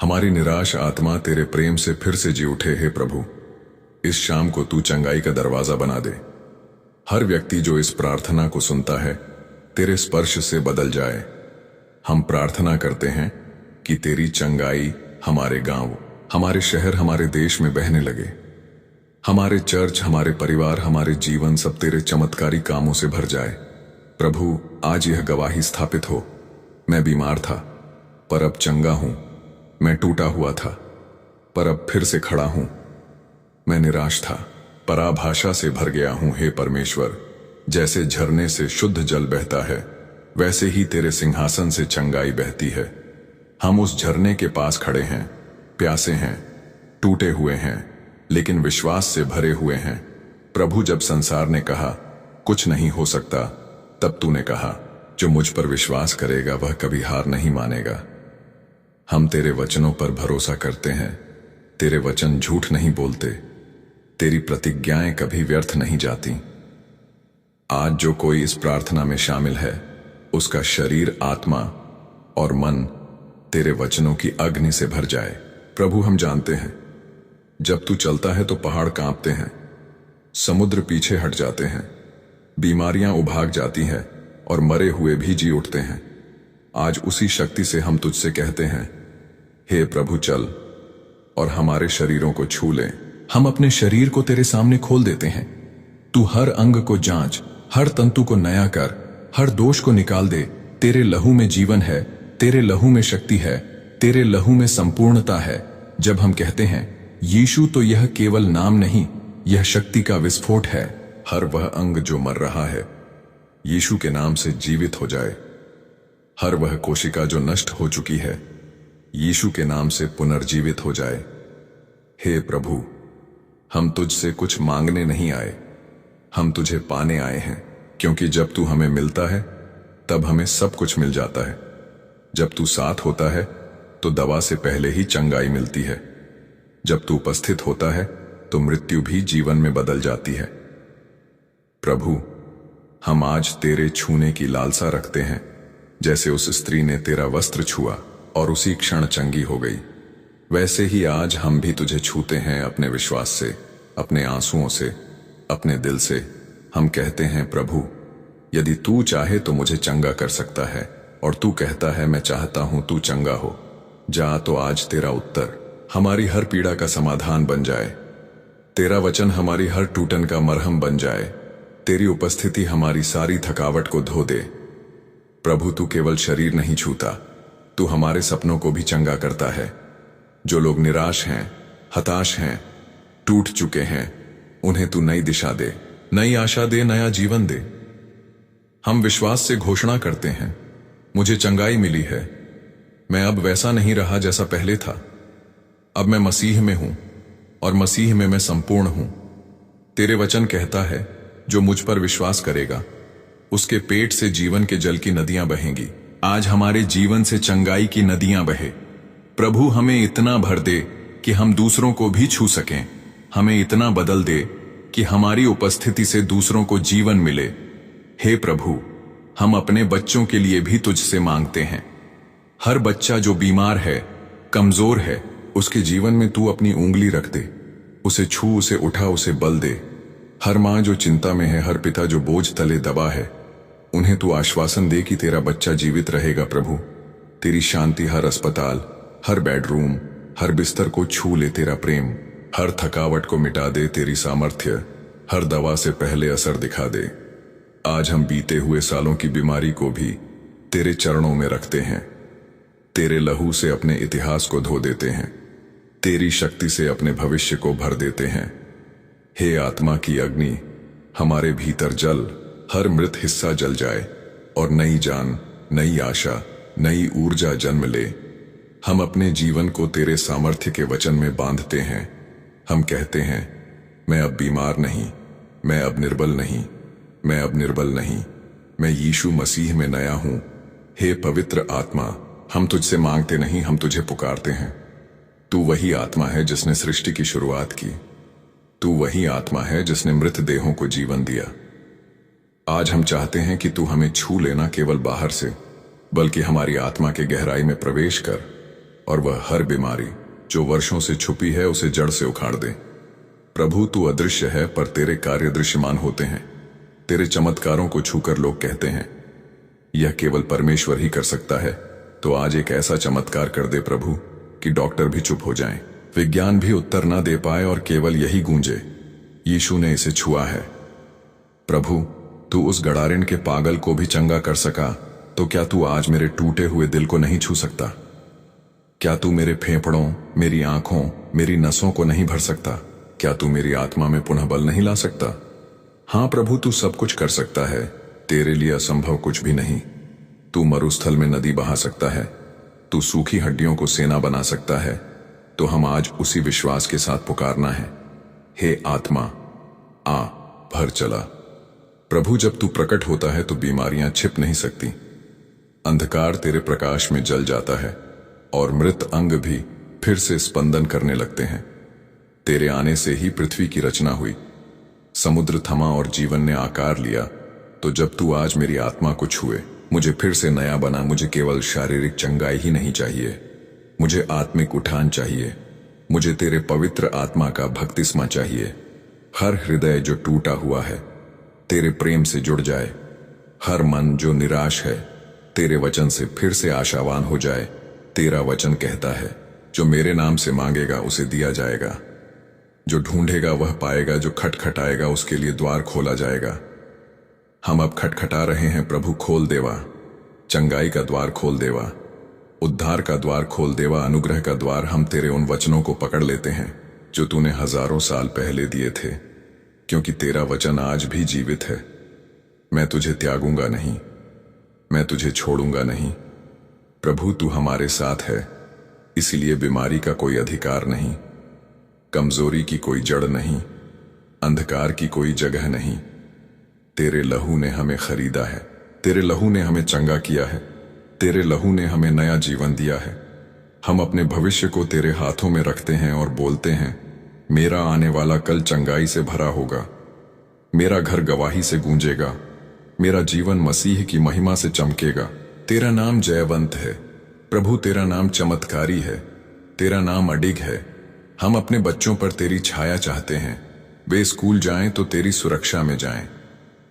हमारी निराश आत्मा तेरे प्रेम से फिर से जी उठे। हे प्रभु, इस शाम को तू चंगाई का दरवाजा बना दे। हर व्यक्ति जो इस प्रार्थना को सुनता है तेरे स्पर्श से बदल जाए। हम प्रार्थना करते हैं कि तेरी चंगाई हमारे गांव, हमारे शहर, हमारे देश में बहने लगे। हमारे चर्च, हमारे परिवार, हमारे जीवन सब तेरे चमत्कारी कामों से भर जाए। प्रभु, आज यह गवाही स्थापित हो, मैं बीमार था पर अब चंगा हूं, मैं टूटा हुआ था पर अब फिर से खड़ा हूं, मैं निराश था पर आभाषा से भर गया हूं। हे परमेश्वर, जैसे झरने से शुद्ध जल बहता है, वैसे ही तेरे सिंहासन से चंगाई बहती है। हम उस झरने के पास खड़े हैं प्यासे हैं, टूटे हुए हैं, लेकिन विश्वास से भरे हुए हैं। प्रभु, जब संसार ने कहा कुछ नहीं हो सकता, तब तूने कहा जो मुझ पर विश्वास करेगा वह कभी हार नहीं मानेगा। हम तेरे वचनों पर भरोसा करते हैं। तेरे वचन झूठ नहीं बोलते, तेरी प्रतिज्ञाएं कभी व्यर्थ नहीं जाती। आज जो कोई इस प्रार्थना में शामिल है, उसका शरीर, आत्मा और मन तेरे वचनों की अग्नि से भर जाए। प्रभु, हम जानते हैं जब तू चलता है तो पहाड़ कांपते हैं, समुद्र पीछे हट जाते हैं, बीमारियां उभाग जाती हैं और मरे हुए भी जी उठते हैं। आज उसी शक्ति से हम तुझसे कहते हैं, हे प्रभु, चल और हमारे शरीरों को छू ले। हम अपने शरीर को तेरे सामने खोल देते हैं। तू हर अंग को जांच, हर तंतु को नया कर, हर दोष को निकाल दे। तेरे लहू में जीवन है, तेरे लहू में शक्ति है, तेरे लहू में संपूर्णता है। जब हम कहते हैं यीशु, तो यह केवल नाम नहीं, यह शक्ति का विस्फोट है। हर वह अंग जो मर रहा है यीशु के नाम से जीवित हो जाए। हर वह कोशिका जो नष्ट हो चुकी है यीशु के नाम से पुनर्जीवित हो जाए। हे प्रभु, हम तुझसे कुछ मांगने नहीं आए, हम तुझे पाने आए हैं, क्योंकि जब तू हमें मिलता है तब हमें सब कुछ मिल जाता है। जब तू साथ होता है तो दवा से पहले ही चंगाई मिलती है। जब तू उपस्थित होता है तो मृत्यु भी जीवन में बदल जाती है। प्रभु, हम आज तेरे छूने की लालसा रखते हैं, जैसे उस स्त्री ने तेरा वस्त्र छुआ और उसी क्षण चंगी हो गई। वैसे ही आज हम भी तुझे छूते हैं, अपने विश्वास से, अपने आंसुओं से, अपने दिल से। हम कहते हैं, प्रभु, यदि तू चाहे तो मुझे चंगा कर सकता है, और तू कहता है, मैं चाहता हूं तू चंगा हो। जा, तो आज तेरा उत्तर हमारी हर पीड़ा का समाधान बन जाए। तेरा वचन हमारी हर टूटन का मरहम बन जाए। तेरी उपस्थिति हमारी सारी थकावट को धो दे। प्रभु, तू केवल शरीर नहीं छूता, तू हमारे सपनों को भी चंगा करता है। जो लोग निराश हैं, हताश हैं, टूट चुके हैं, उन्हें तू नई दिशा दे, नई आशा दे, नया जीवन दे। हम विश्वास से घोषणा करते हैं, मुझे चंगाई मिली है। मैं अब वैसा नहीं रहा जैसा पहले था। अब मैं मसीह में हूं और मसीह में मैं संपूर्ण हूं। तेरे वचन कहता है, जो मुझ पर विश्वास करेगा उसके पेट से जीवन के जल की नदियां बहेंगी। आज हमारे जीवन से चंगाई की नदियां बहे। प्रभु, हमें इतना भर दे कि हम दूसरों को भी छू सकें। हमें इतना बदल दे कि हमारी उपस्थिति से दूसरों को जीवन मिले। हे प्रभु, हम अपने बच्चों के लिए भी तुझसे मांगते हैं। हर बच्चा जो बीमार है, कमजोर है, उसके जीवन में तू अपनी उंगली रख दे, उसे छू, उसे उठा, उसे बल दे। हर मां जो चिंता में है, हर पिता जो बोझ तले दबा है, उन्हें तू आश्वासन दे कि तेरा बच्चा जीवित रहेगा। प्रभु, तेरी शांति हर अस्पताल, हर बेडरूम, हर बिस्तर को छू ले। तेरा प्रेम हर थकावट को मिटा दे। तेरी सामर्थ्य हर दवा से पहले असर दिखा दे। आज हम बीते हुए सालों की बीमारी को भी तेरे चरणों में रखते हैं। तेरे लहू से अपने इतिहास को धो देते हैं, तेरी शक्ति से अपने भविष्य को भर देते हैं। हे आत्मा की अग्नि, हमारे भीतर जल, हर मृत हिस्सा जल जाए और नई जान, नई आशा, नई ऊर्जा जन्म ले। हम अपने जीवन को तेरे सामर्थ्य के वचन में बांधते हैं। हम कहते हैं, मैं अब बीमार नहीं, मैं अब निर्बल नहीं, मैं अब निर्बल नहीं, मैं यीशु मसीह में नया हूं। हे पवित्र आत्मा, हम तुझसे मांगते नहीं, हम तुझे पुकारते हैं। तू वही आत्मा है जिसने सृष्टि की शुरुआत की। तू वही आत्मा है जिसने मृत देहों को जीवन दिया। आज हम चाहते हैं कि तू हमें छू लेना, केवल बाहर से, बल्कि हमारी आत्मा के गहराई में प्रवेश कर और वह हर बीमारी जो वर्षों से छुपी है उसे जड़ से उखाड़ दे। प्रभु, तू अदृश्य है पर तेरे कार्य दृश्यमान होते हैं। तेरे चमत्कारों को छूकर लोग कहते हैं, यह केवल परमेश्वर ही कर सकता है। तो आज एक ऐसा चमत्कार कर दे प्रभु कि डॉक्टर भी चुप हो जाएं, विज्ञान भी उत्तर ना दे पाए और केवल यही गूंजे, यीशु ने इसे छुआ है। प्रभु, तू उस गड़ारिन के पागल को भी चंगा कर सका, तो क्या तू आज मेरे टूटे हुए दिल को नहीं छू सकता? क्या तू मेरे फेफड़ों, मेरी आंखों, मेरी नसों को नहीं भर सकता? क्या तू मेरी आत्मा में पुनः बल नहीं ला सकता? हाँ प्रभु, तू सब कुछ कर सकता है, तेरे लिए असंभव कुछ भी नहीं। तू मरुस्थल में नदी बहा सकता है, तू सूखी हड्डियों को सेना बना सकता है, तो हम आज उसी विश्वास के साथ पुकारना है, हे आत्मा आ भर चला। प्रभु जब तू प्रकट होता है तो बीमारियां छिप नहीं सकती, अंधकार तेरे प्रकाश में जल जाता है और मृत अंग भी फिर से स्पंदन करने लगते हैं। तेरे आने से ही पृथ्वी की रचना हुई, समुद्र थमा और जीवन ने आकार लिया। तो जब तू आज मेरी आत्मा को छुए, मुझे फिर से नया बना। मुझे केवल शारीरिक चंगाई ही नहीं चाहिए, मुझे आत्मिक उठान चाहिए। मुझे तेरे पवित्र आत्मा का बपतिस्मा चाहिए। हर हृदय जो टूटा हुआ है तेरे प्रेम से जुड़ जाए, हर मन जो निराश है तेरे वचन से फिर से आशावान हो जाए। तेरा वचन कहता है, जो मेरे नाम से मांगेगा उसे दिया जाएगा, जो ढूंढेगा वह पाएगा, जो खटखटाएगा उसके लिए द्वार खोला जाएगा। हम अब खटखटा रहे हैं, प्रभु खोल देवा, चंगाई का द्वार खोल देवा, उद्धार का द्वार खोल देवा, अनुग्रह का द्वार। हम तेरे उन वचनों को पकड़ लेते हैं जो तूने हजारों साल पहले दिए थे, क्योंकि तेरा वचन आज भी जीवित है। मैं तुझे त्यागूंगा नहीं, मैं तुझे छोड़ूंगा नहीं। प्रभु तू हमारे साथ है, इसलिए बीमारी का कोई अधिकार नहीं, कमजोरी की कोई जड़ नहीं, अंधकार की कोई जगह नहीं। तेरे लहू ने हमें खरीदा है, तेरे लहू ने हमें चंगा किया है, तेरे लहू ने हमें नया जीवन दिया है। हम अपने भविष्य को तेरे हाथों में रखते हैं और बोलते हैं, मेरा आने वाला कल चंगाई से भरा होगा, मेरा घर गवाही से गूंजेगा, मेरा जीवन मसीह की महिमा से चमकेगा। तेरा नाम जयवंत है प्रभु, तेरा नाम चमत्कारी है, तेरा नाम अडिग है। हम अपने बच्चों पर तेरी छाया चाहते हैं, वे स्कूल जाएं तो तेरी सुरक्षा में जाएं,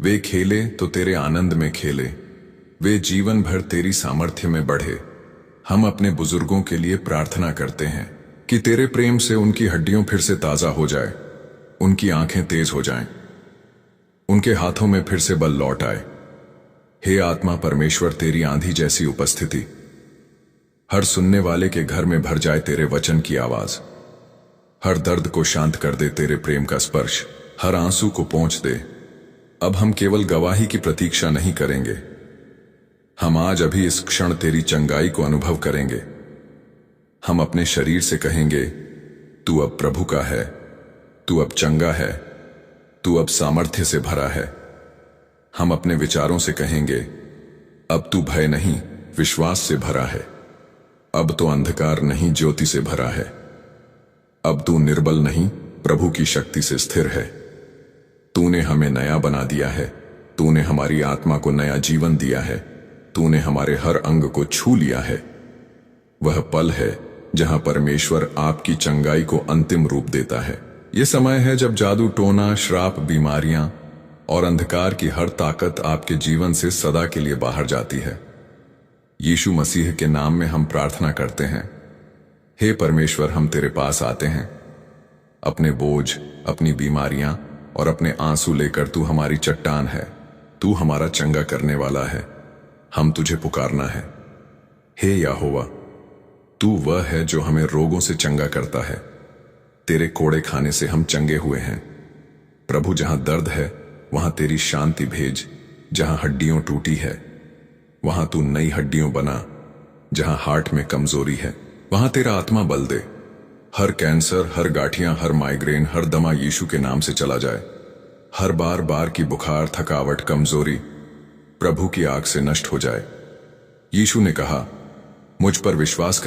वे खेले तो तेरे आनंद में खेले, वे जीवन भर तेरी सामर्थ्य में बढ़े। हम अपने बुजुर्गों के लिए प्रार्थना करते हैं कि तेरे प्रेम से उनकी हड्डियां फिर से ताजा हो जाए, उनकी आंखें तेज हो जाएं, उनके हाथों में फिर से बल लौट आए। हे आत्मा परमेश्वर, तेरी आंधी जैसी उपस्थिति हर सुनने वाले के घर में भर जाए। तेरे वचन की आवाज हर दर्द को शांत कर दे, तेरे प्रेम का स्पर्श हर आंसू को पोंछ दे। अब हम केवल गवाही की प्रतीक्षा नहीं करेंगे, हम आज अभी इस क्षण तेरी चंगाई को अनुभव करेंगे। हम अपने शरीर से कहेंगे, तू अब प्रभु का है, तू अब चंगा है, तू अब सामर्थ्य से भरा है। हम अपने विचारों से कहेंगे, अब तू भय नहीं विश्वास से भरा है, अब तो अंधकार नहीं ज्योति से भरा है, अब तू निर्बल नहीं प्रभु की शक्ति से स्थिर है। तूने हमें नया बना दिया है, तूने हमारी आत्मा को नया जीवन दिया है, तूने हमारे हर अंग को छू लिया है। वह पल है जहां परमेश्वर आपकी चंगाई को अंतिम रूप देता है। यह समय है जब जादू टोना, श्राप, बीमारियां और अंधकार की हर ताकत आपके जीवन से सदा के लिए बाहर जाती है। यीशु मसीह के नाम में हम प्रार्थना करते हैं। हे परमेश्वर, हम तेरे पास आते हैं अपने बोझ, अपनी बीमारियां और अपने आंसू लेकर। तू हमारी चट्टान है, तू हमारा चंगा करने वाला है। हम तुझे पुकारना है, हे यहोवा, तू वह है जो हमें रोगों से चंगा करता है। तेरे कोड़े खाने से हम चंगे हुए हैं। प्रभु, जहां दर्द है वहां तेरी शांति भेज, जहां हड्डियों टूटी है वहां तू नई हड्डियों बना, जहां हार्ट में कमजोरी है वहां तेरा आत्मा बल दे। हर कैंसर, हर गांठियां, हर माइग्रेन, हर दमा यीशु के नाम से चला जाए। हर बार बार की बुखार, थकावट, कमजोरी प्रभु की आग से नष्ट हो जाए। यीशु ने कहा, मुझ पर विश्वास